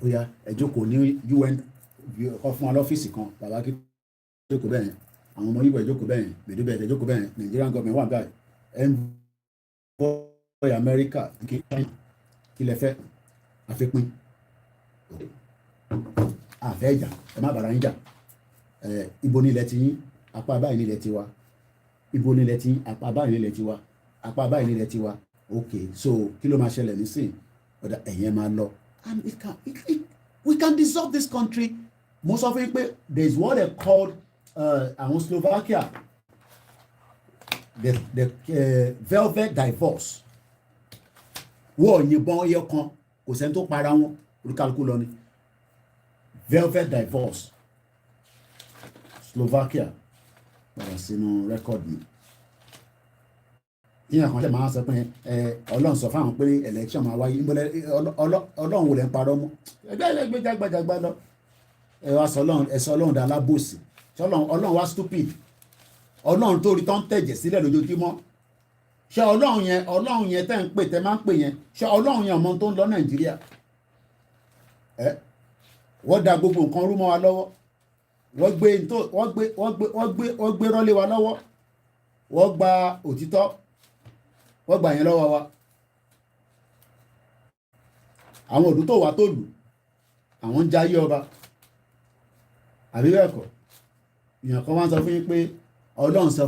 oya ẹ jókòó ní UN kọ́ fún wa lọ́fíìsì kan, bàbá kí jókòó bẹ́ẹ̀ yẹn, àwọn ọmọ Ìgbò ẹ jókòó bẹ́ẹ̀ yẹn, mẹ̀dúbẹ̀ ẹ jókòó bẹ́ẹ̀ yẹn, Nigerian government wà báyìí, envoy America kí lẹ fẹ́ àfikún àfẹ́ ìjà, ẹ má bàrà ń jà, ibo nílẹ̀ ti yín, apá báyìí nílẹ̀ ti wa, ibo nílẹ̀ ti yín, apá báyìí nílẹ̀ ti wa, apá báyìí nílẹ̀ ti wa. Okay, so kí ló máa ṣẹlẹ̀ nísìn? Ọ̀dà ẹ̀yẹn máa lọ, and we can dissolve this country. Most of it, there is what they called Slovakia, the velvet divorce. Wọ́n yìnbọn ẹyọ kan, kò sẹ́ni tó para wọn, olúkálùkù lọ ni. Velvet divorce, Slovakia, padà sínú rẹ́kọ̀dì mi. Ìyẹn kan ṣe máa sọ pé Ọlọ́run sọ fáwọn pé election máa wáyé, Ọlọ́run wò lẹ́ ń parọ́ mọ́, ẹgbẹ́ ẹlẹ́gbẹ́ jágbàjàgbà lọ, ẹ wá sọ Ọlọ́run dá alábòsí, Ọlọ́run wá stupid, Ọlọ́run tó rí tán tẹ̀jẹ̀ sílẹ̀ lójoojúmọ́, ṣé Ọlọ́run yẹn tẹ́ ń pè tẹ́ máa ń pè yẹn, ṣé Ọlọ́run yẹn ọmọ tó ń lọ Nàìjíríà? Wọ́n da gbogbo nǹkan rú mọ́ wa lọ́wọ́, wọ́n gbé rọ́lé wa lọ́wọ́, wọ́n gba òtítọ́, wọ́n gbà yẹn lọ́wọ́ wa. Àwọn òdú tó wà tó lù, àwọn ń jayé ọba, àbí bẹ́ẹ̀ kọ́? Èèyàn kan wá ń sọ fún yín pé Ọlọ́run sọ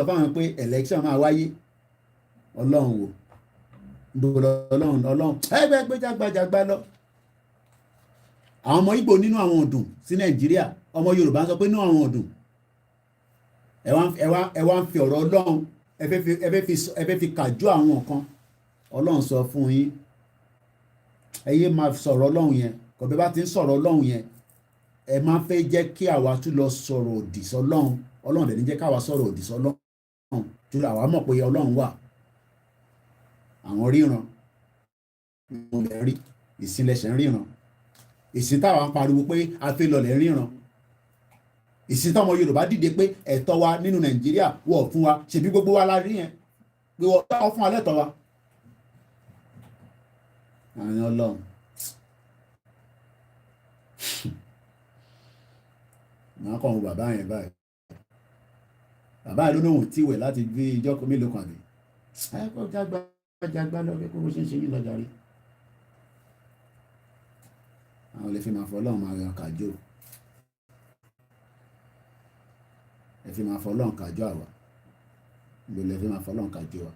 fáwọn pé election máa wáyé. Ọlọ́run wò, gbogbo Ọlọ́run ẹgbẹ́ jágbàjàgbà lọ. Àwọn ọmọ Ìgbò nínú àwọn ọdún sí Nàìjíríà, ọmọ Yorùbá ń sọ pé nínú àwọn ọdún, ẹ wá ń fi ọ̀rọ̀ Ọlọ́run ẹ fẹ́ fi kàjú àwọn nǹkan. Ọlọ́run sọ fún yín, ẹ yé máa sọ̀rọ̀ Ọlọ́run yẹn, kò bẹ́ẹ̀ bá ti ń sọ̀rọ̀ Ọlọ́run yẹn, ẹ máa fẹ́ jẹ́ kí àwa tún lọ sọ̀rọ̀ òdì sọ́lọ́run. Ọlọ́run dẹ̀ ní jẹ́ káwa sọ̀rọ̀ òdì sọ́lọ́run, tí àwa mọ̀ pé Ọlọ́run wà. Àwọn ríran wọn lè rí, ìsìnlẹ̀ṣẹ̀ ń ríran, ìsìn táwa ń pariwo pé a fẹ́ lọ lè ríran, ìsìn táwọn Yorùbá dìde pé ẹ̀tọ́ wa nínú Nàìjíríà wọ̀ fún wa, ṣèbí gbogbo wa la rí yẹn pé wọ́n tọ́ fún wa lẹ́tọ̀ọ́ wa. Àwọn Ọlọ́run máa kọ́ àwọn bàbá yẹn báyìí, bàbá yẹn ló lóhùn tíwẹ̀ láti gbé ìjọ́ mélòó kan àbí ẹ kọ́ jágbá lọ pé kó bó ṣe ń ṣe yín lọ́jà rí. Àwọn olè fi máa fọ́ Ọlọ́run máa yan kàjọ, ẹ fi máa fọ́ Ọlọ́run kàjọ àwa, ìgbèlè fi máa fọ́ Ọlọ́run kàjọ wa.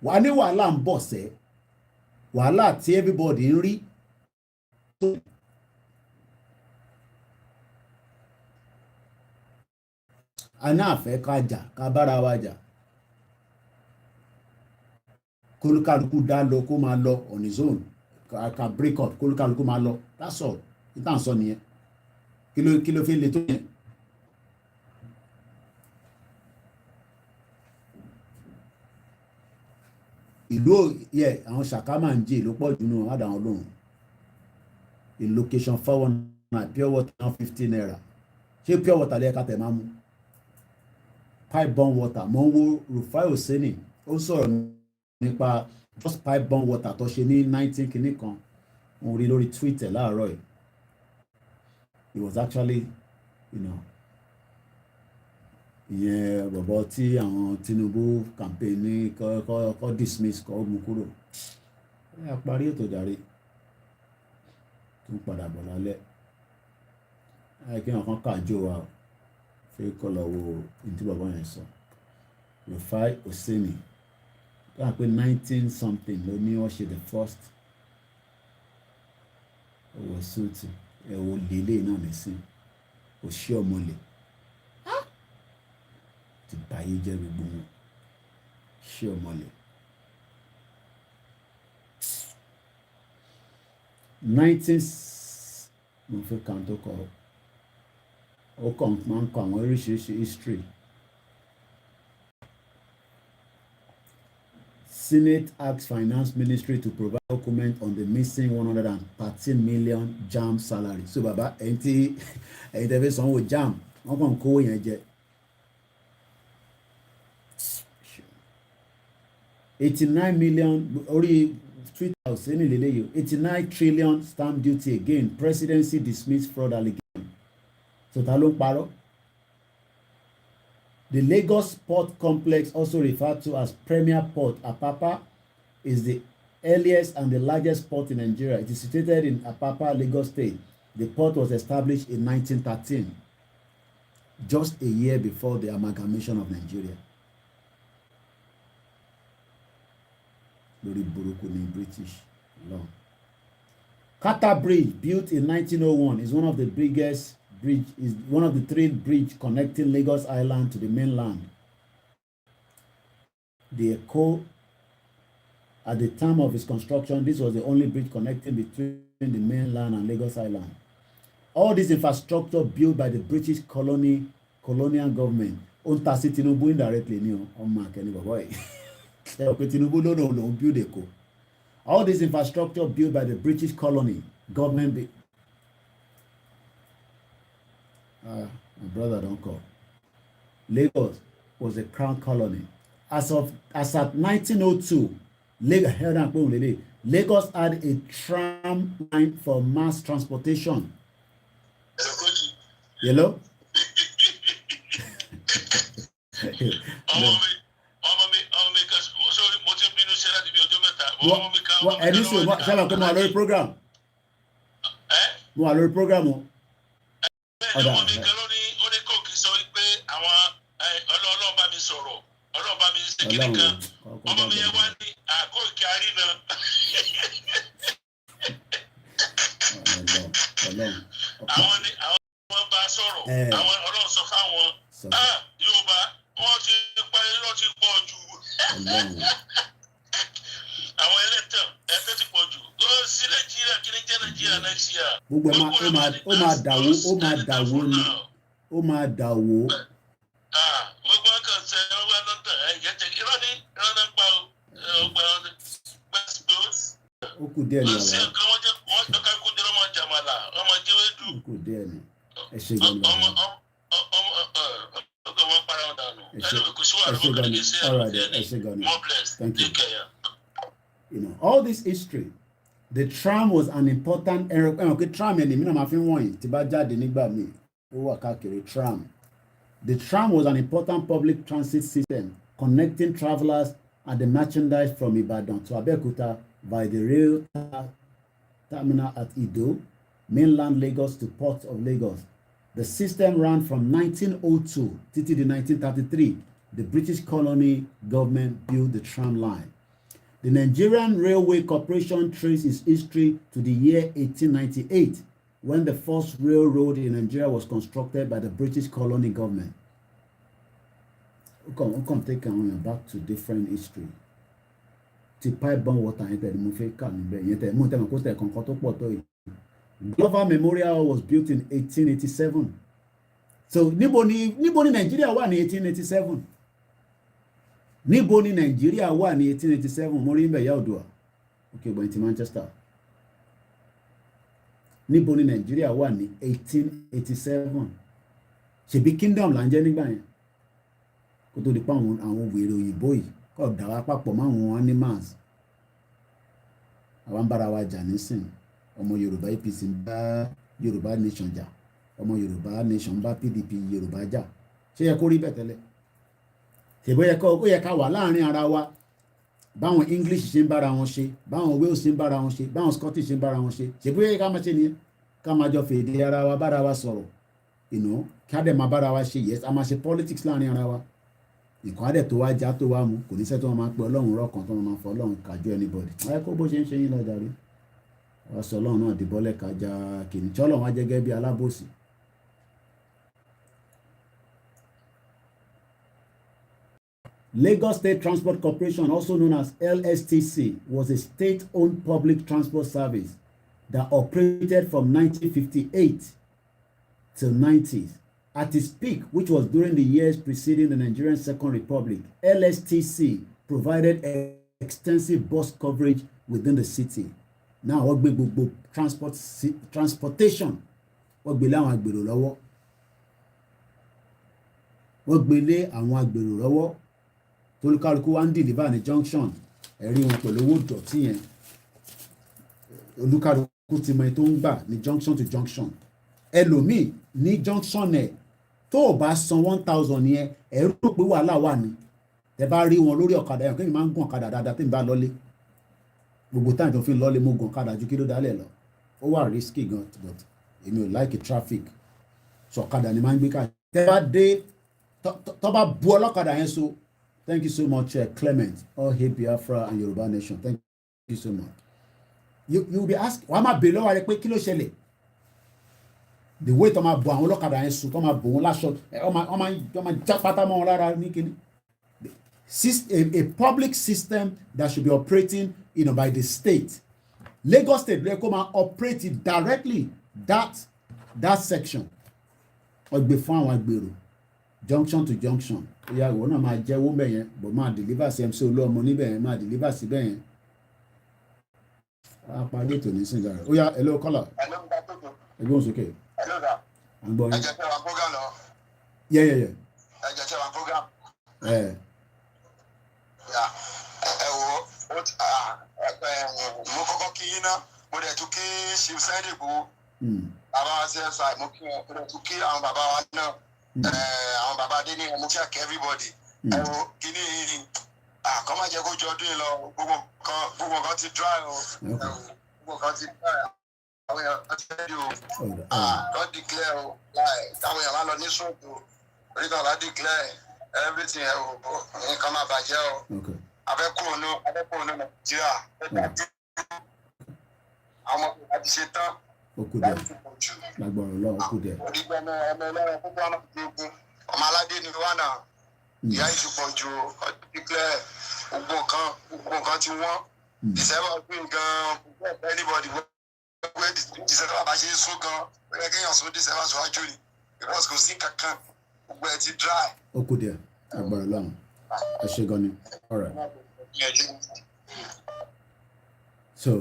Wà ní wàhálà ń bọ̀ sẹ́, wàhálà tí everybody ń rí. A náà fẹ́ ká jà, ká bára wa jà, kólúkálukú dá lọ kó máa lọ on his own, ká break up, kólúkálukú máa lọ, that's all. Ìtàn sọ nìyẹn, kí ló fi le tó yẹn? Ìlú yẹ àwọn ṣàkámà ń jẹ ló pọ̀ jù nù àdàwọn lóhùn. In location 419 pure water 50 naira. ṣé pure water lẹ́ẹ̀ka tẹ̀ máa mú pipe borne water mo ń wo Rufai Oseni ó sọ̀rọ̀ nípa just pipe borne water tó ṣe ní 19 kìíní kan mo rí lórí Twitter láàárọ̀ yìí it was actually ìyẹn bọ̀bọ̀ tí àwọn Tinubu campaign ní kọ́ dismiss kọ́ mú kúrò ẹ parí ètò jàre tún padà bọ̀ lálẹ́ ẹ kí wọn kàn kájọ wa fẹ́ kọ́ lọ wo ìdí bàbá yẹn sọ Rufai Oseni tó wà pé 19 something ló ní wọ́n ṣe the first ọwọ́ sóòtù ẹ̀wọ̀ lélẹ̀ náà nísìn òṣì ọmọlẹ̀ ti báyé jẹ́ gbogbo wọn ṣé ọmọlẹ̀ 19 mo fẹ́ kàn tó kọ ó kàn máa ń kọ àwọn oríṣiríṣi history Senate asks Finance Ministry to provide document on the missing 113 million JAMB salary so baba ẹ̀yin tẹ́ fẹ́ sanwó JAMB wọ́n kàn kówó yẹn jẹ 89 million orí Twitter Oseni lélẹ́yìí 89 trillion stamp duty again presidency dismissed fraud allegation so ta ló ń parọ́. The Lagos Port Complex, also referred to as Premier Port Apapa, is the earliest and the largest port in Nigeria. It is situated in Apapa, Lagos State. The port was established in 1913, just a year before the amalgamation of Nigeria. Lórí burúkú ní British law. Carter Bridge, built in 1901, is one of the biggest bridge, is one of the 3 bridges connecting Lagos Island to the mainland. At the time of its construction, this was the only bridge connecting between the mainland and Lagos Island. All this infrastructure built by the British colonial government. Onta sí Tinubu indirectly ni o ọmọ akẹni bàbá yìí. Ṣé o pé Tinubu ló build Èkó? All this infrastructure built by the British colony government. My brother don't call. Lagos was a crown colony. As at 1902, Lagos had a tram line for mass transportation. Hello? Ẹni sọ sábà kó mo wà lórí program. Mo wà lórí program o. Ọmọ mi kan ló ní kóòkì sọ pé àwọn ọlọ́run bá mi sọ̀rọ̀ ọlọ́run bá mi ṣe kíni kan ọmọ mi yẹn wá ní àkóòkì àríná. Àwọn ni àwọn bá sọ̀rọ̀ àwọn ọlọ́run sọ fáwọn Yorùbá wọ́n ti pa irọ́ ti pọ̀ jù. Àwọn ẹlẹ́tàn ẹ̀fẹ́ ti pọ̀ jù lọ sí Nàìjíríà kí ni jẹ́ Nàìjíríà next year. Gbogbo ó máa dàwó ni ó máa dàwó. Gbogbo ọkàn ṣe ọgbà lọ́tàn ẹ̀yẹ́ tẹ̀ irọ́ ní irọ́ náà pa ọgbà gbẹ́sìgbòs. Ó kù díẹ̀ ní ọ̀la. Wọ́n ṣe nǹkan wọ́n jọ ká kó jẹ́ ọmọ jàmàlà ọmọ jẹ́wédú. Ó kù díẹ̀ ní ẹ ṣe gan ni. Ọkọ̀ wọn para wọn dànù. Ẹni kò sí wàhálà ẹ ṣe gan ni. Thank you. All this history, the tram was an important tram ẹni mi náà máa fi ń wọ̀nyí tí bá jáde nígbà míì ó wà káàkiri tram. The tram was an important public transit system connecting travellers and the merchandise from Ibadan to Abeokuta by the rail terminal at Ido, mainland Lagos to Port of Lagos. The system ran from 1902 to 1933. The British colony government built the tram line. The Nigerian Railway Corporation traces its history to the year 1898, when the first railroad in Nigeria was constructed by the British colony government. We can take back to different history. Pipe-borne water Glover Memorial was built in 1887. So níbo ni Nigeria wà ní 1887? Níbo ni Nigeria wà ní 1887? Mo rí mbẹ̀ yá Odua. Okay, but in Manchester. Níbo ni Nigeria wà ní 1887? ṣèbí kingdom là ń jẹ́ nígbà yẹn kó tó di pa àwọn wèrè òyìnbó yìí kọ́ dà wá papọ̀ mọ́ àwọn animals àwa ń bára wa jà nísìn ọmọ Yorùbá APC ń bá Yorùbá nation jà ọmọ Yorùbá nation ń bá PDP Yorùbá jà ṣé yẹ kó rí bẹ́ẹ̀ tẹ́lẹ̀ ṣèbó yẹ ká wà láàrin ara wa báwọn English ṣe ń bára wọn ṣe báwọn Wales ṣe ń bára wọn ṣe báwọn Scottish ṣe ń bára wọn ṣe ṣèbó yẹ ká máa ṣe nìyẹn ká máa jọ fèdè ara wa bára wa sọ̀rọ̀ kí á dẹ̀ máa bára wa ṣe yes a máa ṣe politics láàrin ara wa nǹkan á dẹ̀ tó wá já tó wá mu kò ní sẹ́ tó wọn máa pe Ọlọ́run rọ́ọ̀kan tó wọn máa fọ Ọlọ́run kájú anybody ẹ kó bó ṣe ń ṣe yín lọ́jà rí wá sọ Ọlọ́run náà dìbọ́lẹ̀ kájà kìíní tí Ọlọ́run wá jẹ́ gẹ́gẹ́ bí alábòsí. Lagos State Transport Corporation, also known as LSTC, was a state-owned public transport service that operated from 1958 till 90s. At its peak, which was during the years preceding the Nigerian Second Republic, LSTC provided extensive bus coverage within the city. Now, wọ́n gbé gbogbo transportation wọ́n gbé lé àwọn agbèrò lọ́wọ́. Wọ́n gbé lé àwọn agbèrò lọ́wọ́. Tolúkálukú wá ń deliver ní junction ẹ̀rí wọn pẹ̀lú owó dọ̀tí yẹn. Olúkálukú ti mọ èyí tó ń gbà ní junction to junction. Ẹlòmíì ní junction ẹ̀ tó o bá san 1,000 yẹn ẹ̀rú rò pé wàhálà wà ní. Tẹ bá rí wọn lórí ọ̀kadà yẹn kí ni máa ń gùn ọ̀kadà dáadáa tí n bá lọ́lé. Gbogbo táyà tó fi ń lọ́lé mo gùn ọ̀kadà ju kí ló dálẹ̀ lọ. Ó wà risky gan but èmi ò like traffic. So ọ̀kadà ni máa ń gbé káàkiri. Tẹ bá dé tó bá bu ọlọ́kadà yẹn so. Thank you so much, Clement. All hail Biafra and Yoruba nation. Thank you so much. You will be asked, wàá máa bèèrè lọ́wọ́ rẹ pé kí ló ṣẹlẹ̀? The way tó máa bọ̀ àwọn ọlọ́kadà yẹn sùn, tó máa bọ̀ wọn láṣọ, wọ́n máa já pátá mọ́ wọn lára ní kíní. A public system that should be operating, by the state. Lagos State lè kó máa operate directly that section. Ọgbẹ́ fún àwọn agbèrò. Junction to junction ìyá ìwọ náà máa jẹ́wọ́ bẹ́ẹ̀ yẹn bọ̀ máa deliver sí MC Olúọmọ níbẹ̀ yẹn máa deliver sí bẹ́ẹ̀ yẹn á parí ètò ní sìnjà rẹ̀ ó yá hello caller ẹgbẹ́ òun sókè à ń gbọ́ yín. ẹ̀jẹ̀ tẹ wà program lọ. yẹ́yẹ́yẹ́. ẹ̀jẹ̀ tẹ wà program. ẹ wo mo kọ́kọ́ kí yín náà mo dẹ̀ tún kí Chief Sunday Igboho bàbá wa CSI mo kí wọn mo dẹ̀ tún kí àwọn bàbá wa náà. Àwọn bàbá adé ní ọmọ kí àkẹ́ everybody ẹ̀rọ kìíní kọ́ máa jẹ́ kó jọ ọdún yìí lọ gbogbo nǹkan ti dry o gbogbo nǹkan ti dry àwọn èèyàn ti ready o don't declare o àwọn èèyàn máa lọ ní sọ́ọ̀bù oríkan bá declare everything ẹ̀ o nǹkan máa bàjẹ́ o abẹ́kùnrin Nàìjíríà àwọn ọmọ àti ṣe tán. Oku dẹ lágbọrọ lọ oku dẹ. Ọmọ aládé ni wà náà ìyá ìṣùpọ̀ ju ìpínlẹ̀ gbogbo nǹkan tí wọ́n December gbìn gan anybody wọ́n December bá ṣe é sún gan wọ́n kéèyàn sún December síwájú ni because kò sí kankan gbogbo ẹ̀ ti dry. Oku dẹ lágbọrọ lọ ẹ ṣe gan ni so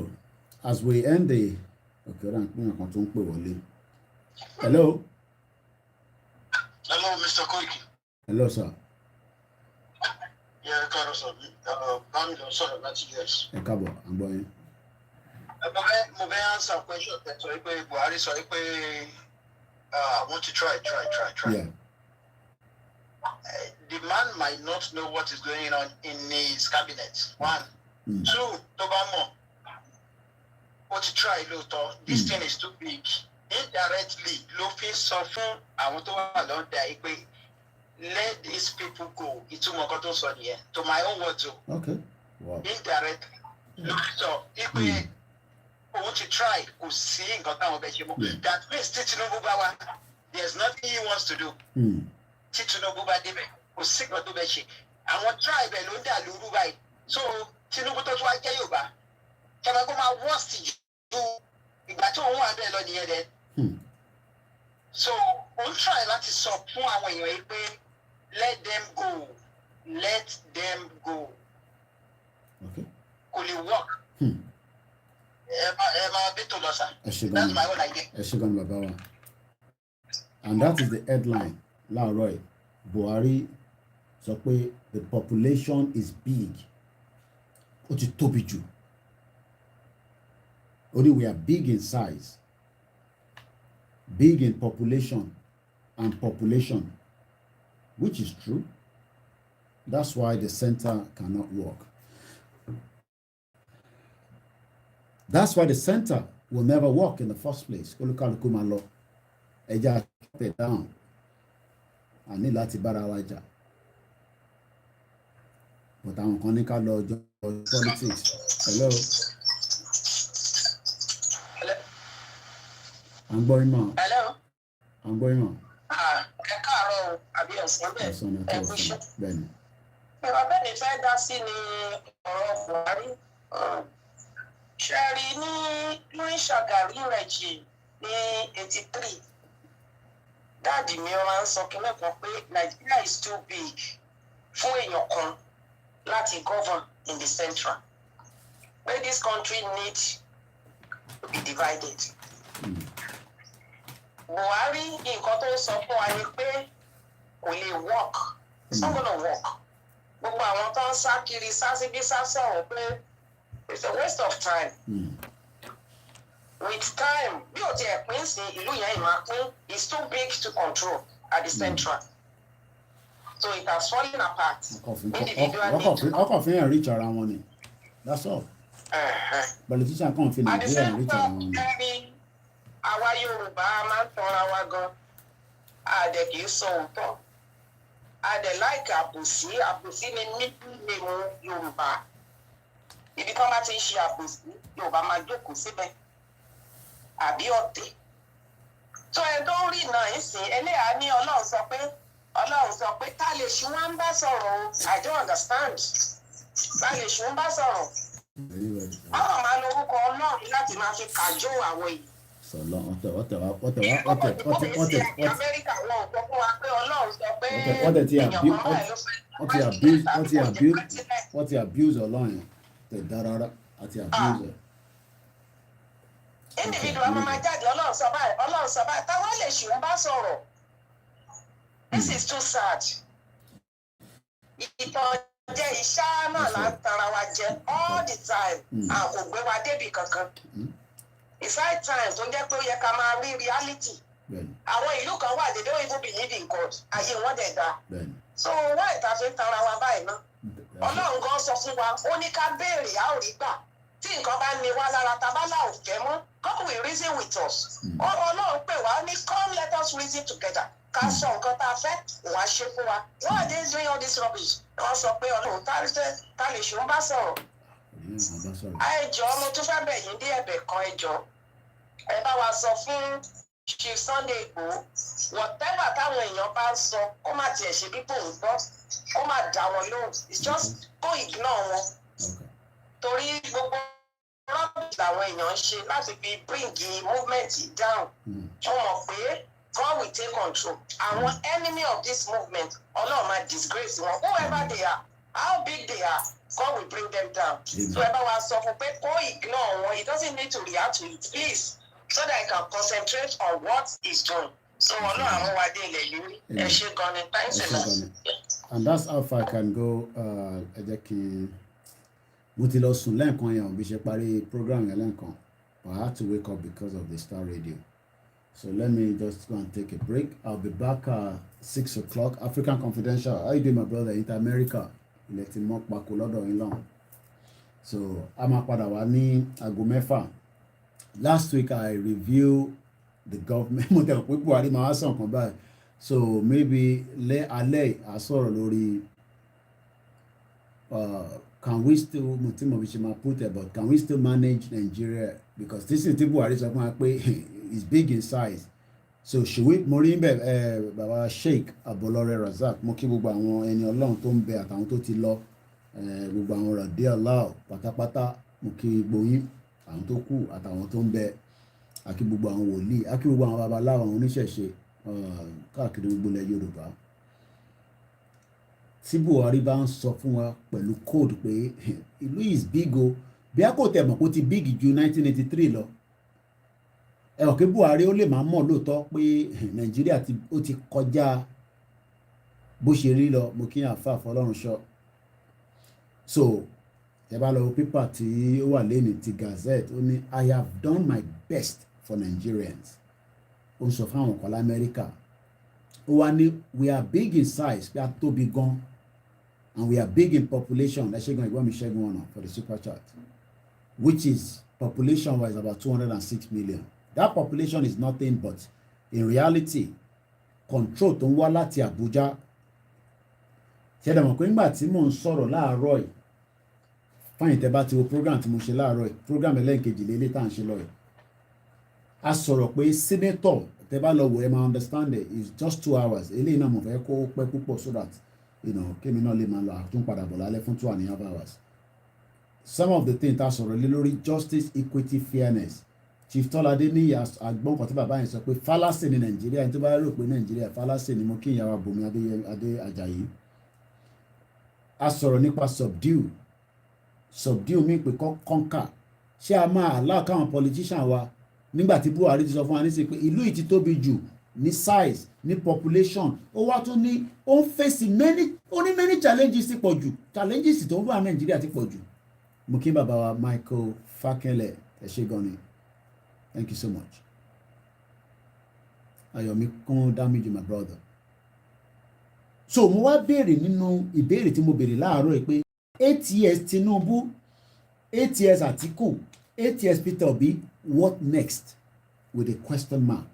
as we end the. Okay, hello. Hello, Mr. Koiki. Hello, sir. Yeah, Carlos. Sorry, not yes. Káàbọ̀, I'm going. Mo fẹ́ answer question that sọ pé Buhari sọ pé I want to try. Yeah. The man might not know what is going on in his cabinet. One. Two, tó bá mọ̀. What you try lóòótọ́ this thing is too big indirectly ló fi sọ fún àwọn tó wà lọ́dà yìí pé let these people go ìtumọ̀ kan tó sọ nìyẹn to my own words o indirectly ló sọ pé òun ti try kò sí nǹkan táwọn bẹ ṣe mọ́ that means tí Tinubu bá wá there is nothing he wants to do tí Tinubu bá débẹ̀ kò sí nǹkan tó bẹ ṣe àwọn try bẹ̀ ló ń dà lóru báyìí so Tinubu tó tún wá jẹ́ Yorùbá kẹ́mẹ́ kó máa worst jù ìgbà tí òun wà bẹ́ẹ̀ lọ nìyẹn dẹ. So òun try láti sọ fún àwọn èèyàn yìí pé let them go. Kò lè work. Ẹ máa bí tó lọ sà. That's my own idea. Ẹ ṣe gan bàbá wa. And that is the headline láàárọ̀ ẹ̀ Buhari sọ pé the population is big, ó ti tóbi jù, only we are big in size, big in population and population, which is true. That's why the center cannot work. That's why the center will never work in the first place. Olúkálùkù máa lọ, ẹja chop it down. A ní láti bára wa jà. But àwọn kan ní ká lọ jọ politics. Hello. Hello. À ń gbọ́ yín mọ̀. Hello. À ń gbọ́ yín mọ̀. Ẹ káàárọ̀ àbí ọ̀sán bẹ́ẹ̀. Ọ̀sán ni Ẹ ọ̀tọ̀ kú ọ̀sán. iṣẹ́. Bẹ́ẹ̀ni. Ìwà bẹ́ẹ̀ ni fẹ́ dá sí ni ọ̀rọ̀ Buhari. Ṣẹ́rí ní Ṣàgàrí rẹ̀jì ní 83. Dáàdì mi máa ń sọ kí mẹ́kàn pé Nigeria is too big fún èèyàn kan láti govern in the central. But this country needs to be divided. Buhari nǹkan tó ń sọ fún wa ni pé kò lè work. It's not gonna work. Gbogbo àwọn tó ń sá kiri sá síbí sá sọ̀rọ̀ pé it's a waste of time. With time, bí o ti ẹ̀ pín sí ìlú yẹn ìmọ̀ pín is too big to control at the central. So it has fallen apart. Ọkọ̀ fi hàn reach ara wọn ni. That's all. Politician kan fi Nàìjíríà reach ara wọn ni. Àwa Yorùbá máa ń tanra wa gan. Àdẹ̀ kì í sọ òótọ́. Àdẹ̀ láìka àbòsí ni mímú Yorùbá. Ibi kan bá ti ń ṣe àbòsí, Yorùbá máa jókòó síbẹ̀. Àbí ọ̀tẹ̀. Tó ẹ tó rí náà ń sìn, ẹlẹ́yà ní Ọlọ́run sọ pé tá lè ṣù wọ́n bá sọ̀rọ̀ o. I don't understand. Tá lè ṣù wọ́n bá sọ̀rọ̀. Ọ̀rọ̀ máa lo orúkọ Ọlọ́run láti máa fi kàjọ àwọn èèyàn. Sọlọ ọtẹ. Amẹ́ríkà wọn ò sọ fún wa pé Ọlọ́run sọ pé wọ́n ti abuse Ọlọ́run tẹ̀ dára àti abuse ẹ̀. Individual máa jáde Ọlọ́run sọ báyìí táwọn lè ṣù ń bá sọ̀rọ̀. This is too sad. Ìtànjẹ ìṣá náà là ń tara wa jẹ all the time. Àwọn kò gbé wa débi kankan. It's high time tó jẹ́ pé ó yẹ ká máa rí reality. Àwọn ìlú kan wà they don't even believe in God. Ayé wọn dẹ̀ da. So why ta fi ń tara wa báyìí náà? Ọlọ́run gan sọ fún wa, ó ní ká béèrè a ò rí gbà. Tí nǹkan bá ní wá lára tabálà ò fẹ́ mọ́, God will reason with us. Ọlọ́run pè wá ní come let us reason together. Ká sọ nǹkan tá a fẹ́, wàá ṣe fún wa. Why are they doing all this rubbish? Wọ́n sọ pé Ọlọ́run tá lè ṣùgbọ́n bá sọ̀rọ̀. Ẹ jọ̀ọ́ mo tún fẹ́ bẹ̀ yín dé ẹ̀bẹ̀ kan ẹ jọ̀ọ́. Ẹ bá wa sọ fún Chief Sunday Igboho whatever táwọn èèyàn bá ń sọ kó má tiẹ̀ ṣe bí kò ń gbọ́ kó má dá wọn lóhùn it's just kó ignore wọn. Torí gbogbo rubbish làwọn èèyàn ń ṣe láti fi bring the movement down. Wọ́n mọ̀ pé God will take control. Àwọn enemy of this movement Ọlọ́run máa disgrace wọn whoever they are how big they are God will bring them down. So ẹ bá wa sọ fún pé kó ignore wọn he doesn't need to react to it please so that he can concentrate on what he's doing. So Ọlọ́run àwọn wa dé ilẹ̀ lórí ẹ ṣe gan ni thanks a lot. And that's how far I can go. Ẹ jẹ́ kí mo ti lọ sùn lẹ́ẹ̀kan yẹn bí ṣe parí program yẹn lẹ́ẹ̀kan but I had to wake up because of the Starr radio. So let me just go and take a break. I'll be back 6 o'clock. African Confidential. How you doing, my brother? Inter America. Ilẹ̀ ti mọ́ pako lọ́dọ̀ yín lọ́hùn. So a máa padà wá ní aago mẹ́fà. Last week I reviewed the government. Mo tẹ̀ pé Buhari máa wá sàn kan báyìí. So maybe alẹ́ àsọ̀rọ̀ lórí can we still mo tí mo fi ṣe máa put it but can we still manage Nigeria because this is tí Buhari sọ fún wa pé it's big in size. So should we mo rí bẹ́ẹ̀ bàbá Sheikh Abolore Razak mo kí gbogbo àwọn ẹni Ọlọ́run tó ń bẹ àtàwọn tó ti lọ gbogbo àwọn rọ̀dí aláwọ̀ pátápátá mo kí gbóyún àwọn tó kù àtàwọn tó ń bẹ àkí gbogbo àwọn wòlíì àkí gbogbo àwọn babaláwo àwọn oníṣẹ̀ṣe káàkiri gbogbo ilẹ̀ Yorùbá tí Buhari bá ń sọ fún wa pẹ̀lú code pé ìlú is big o bí a kò tẹ̀ mọ̀ kó ti big ju 1983 lọ ẹ ò kí Buhari ó lè máa mọ̀ lóòótọ́ pé Nàìjíríà ó ti kọjá bó ṣe rí lọ mo kí àáfàá fọlọ́run ṣọ́. So ẹ bá lọ pépà tí ó wà lẹ́nu ti Gazette ó ní I have done my best for Nigerians. Ó ń sọ fáwọn kan lamẹ́ríkà ó wá ní we are big in size pé a tóbi gan and we are big in population ẹ ṣe gan ìgbọ́n mi ṣẹ́gun ọ̀nà for the super chat which is population wise about 206 million. That population is nothing but in reality control tó ń wá láti Abuja. Ṣé ẹ mọ̀ pé nígbà tí mò ń sọ̀rọ̀ láàárọ̀ yìí fáyìn tẹ́ bá ti wo program tí mo ṣe láàárọ̀ yìí program ẹlẹ́ǹkejì lélẹ́ tá à ń ṣe lọ yìí a sọ̀rọ̀ pé senator tẹ́ bá lọ wò ẹ máa understand it is just 2 hours eléyìí náà mo fẹ́ kó pẹ́ púpọ̀ so that kémi náà lè máa lọ àtúnpadà bọ̀ lálẹ́ fún 2.5 hours. Some of the things tá a sọ̀rọ̀ lé lórí justice equity fairness Chief Tọ́ládé ní àgbọ̀n kan tí bàbá yẹn sọ pé fallacy ní Nàìjíríà ní tó bá rò pé Nàìjíríà fallacy ni mo kí ìyàwó Bùnmi Adé Àjàyí. A sọ̀rọ̀ nípa subdue mi pé conquer ṣé a máa allow káwọn politician wa nígbà tí Buhari ti sọ fún wa nísìnyí pé ìlú yìí ti tóbi jù ní size ní population ó wá tún ní ó ń fèsì many challenges ti pọ̀ jù challenges tó ń wà Nàìjíríà ti pọ̀ jù. Mo kí bàbá wa Michael Fakele ẹ ṣé gan ni thank you so much. Ayọ̀mí kún damage my brother. So mo wá béèrè nínú ìbéèrè tí mo béèrè láàárọ̀ yìí pé 8 years Tinubu 8 years Atiku 8 years Peter Obi what next with a question mark.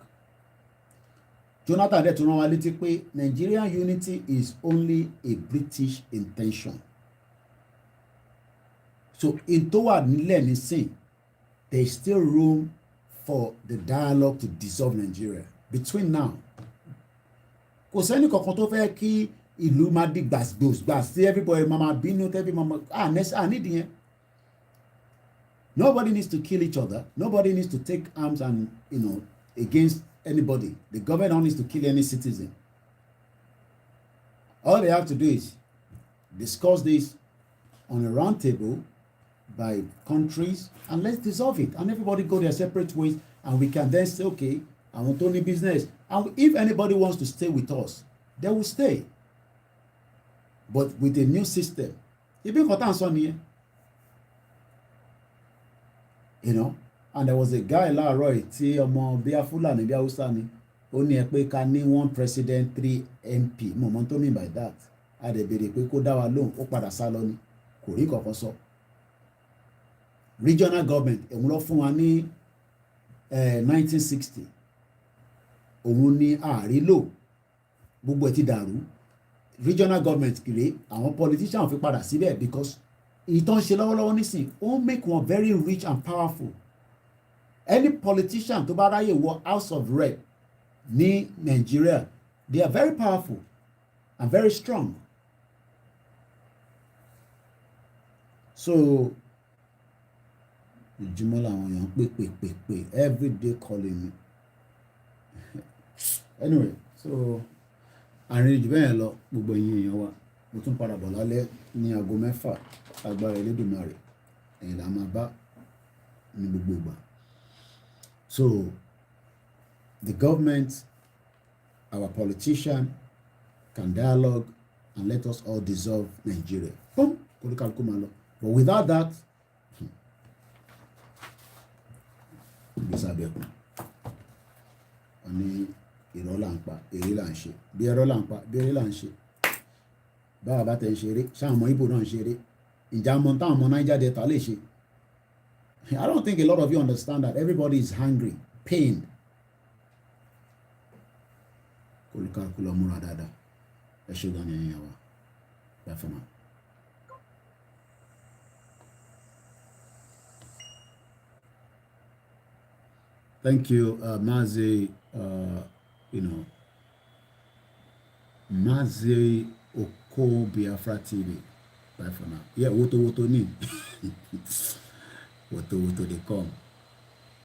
Jonathan dẹ̀ tún rán wa létí pé Nigerian unity is only a British intention. So in tó wà nílẹ̀ nísìn there is still room for the dialogue to dissolve Nigeria between now. Kò sẹ́ni kankan tó fẹ́ kí ìlú máa di gbàgbà sí everybody máa bínú tẹ́bí máa nídìí yẹn. Nobody needs to kill each other. Nobody needs to take arms and against anybody. The government needs to kill any citizen. All they have to do is discuss this on a round table by countries and let's dissolve it and everybody go their separate ways and we can then say okay I want to do business and if anybody wants to stay with us they will stay but with a new system. Ibi nǹkan tá à ń sọ nìyẹn. And there was a guy láàárọ̀ yìí tí ọmọ bíi Fúlàní bíi Haúsá ni ó ní ẹ pé ká ní 1 president 3 MP mo mọ tó mean by that a dẹ̀ béèrè pé kó dá wa lóhùn ó padà sá lọ ni kò rí kankan sọ. Regional government òun lọ fún wa ní 1960 òun ní àrílò gbogbo ẹ̀ ti dàrú. Regional government kìrè àwọn politician fi padà síbẹ̀ because ìtàn ṣe lọ́wọ́lọ́wọ́ nísìn ó make one very rich and powerful. Any politician tó bá ráyè wọ House of Rep ní Nigeria they are very powerful and very strong. So ìjùmọ̀ làwọn èèyàn pè everyday calling me. Anyway so àárín ìjù bẹ́ẹ̀ lọ gbogbo ẹ̀yin èèyàn wa mo tún padà bọ̀ lálẹ́ ní aago 6 agbára Elédùmarè ẹ̀yìn là máa bá ní gbogbo ìgbà. So the government, our politician can dialogue and let us all dissolve Nigeria. Boom, kórìkàlùkù máa lọ. But without that, gbèsè abẹ́kùn. Wọ́n ní ìrọ́ là ń pa, èrè là ń ṣe. Bí ẹ̀rọ là ń pa, bí èrè là ń ṣe. Báwa bá tẹ̀ ń ṣeré, ṣáà ọmọ Ìgbò náà ń ṣeré. Ìjà mọ táwọn ọmọ Niger Delta lè ṣe. I don't think a lot of you understand that everybody is hungry, pained. Kólúkálùkù lọ múra dáadáa. Ẹ ṣé gan ni ẹ̀yin wa. Bye for now. Thank you, Mazi, Mazi Oko Biafra TV. Bye for now. Yeah, woto ni. Woto they come.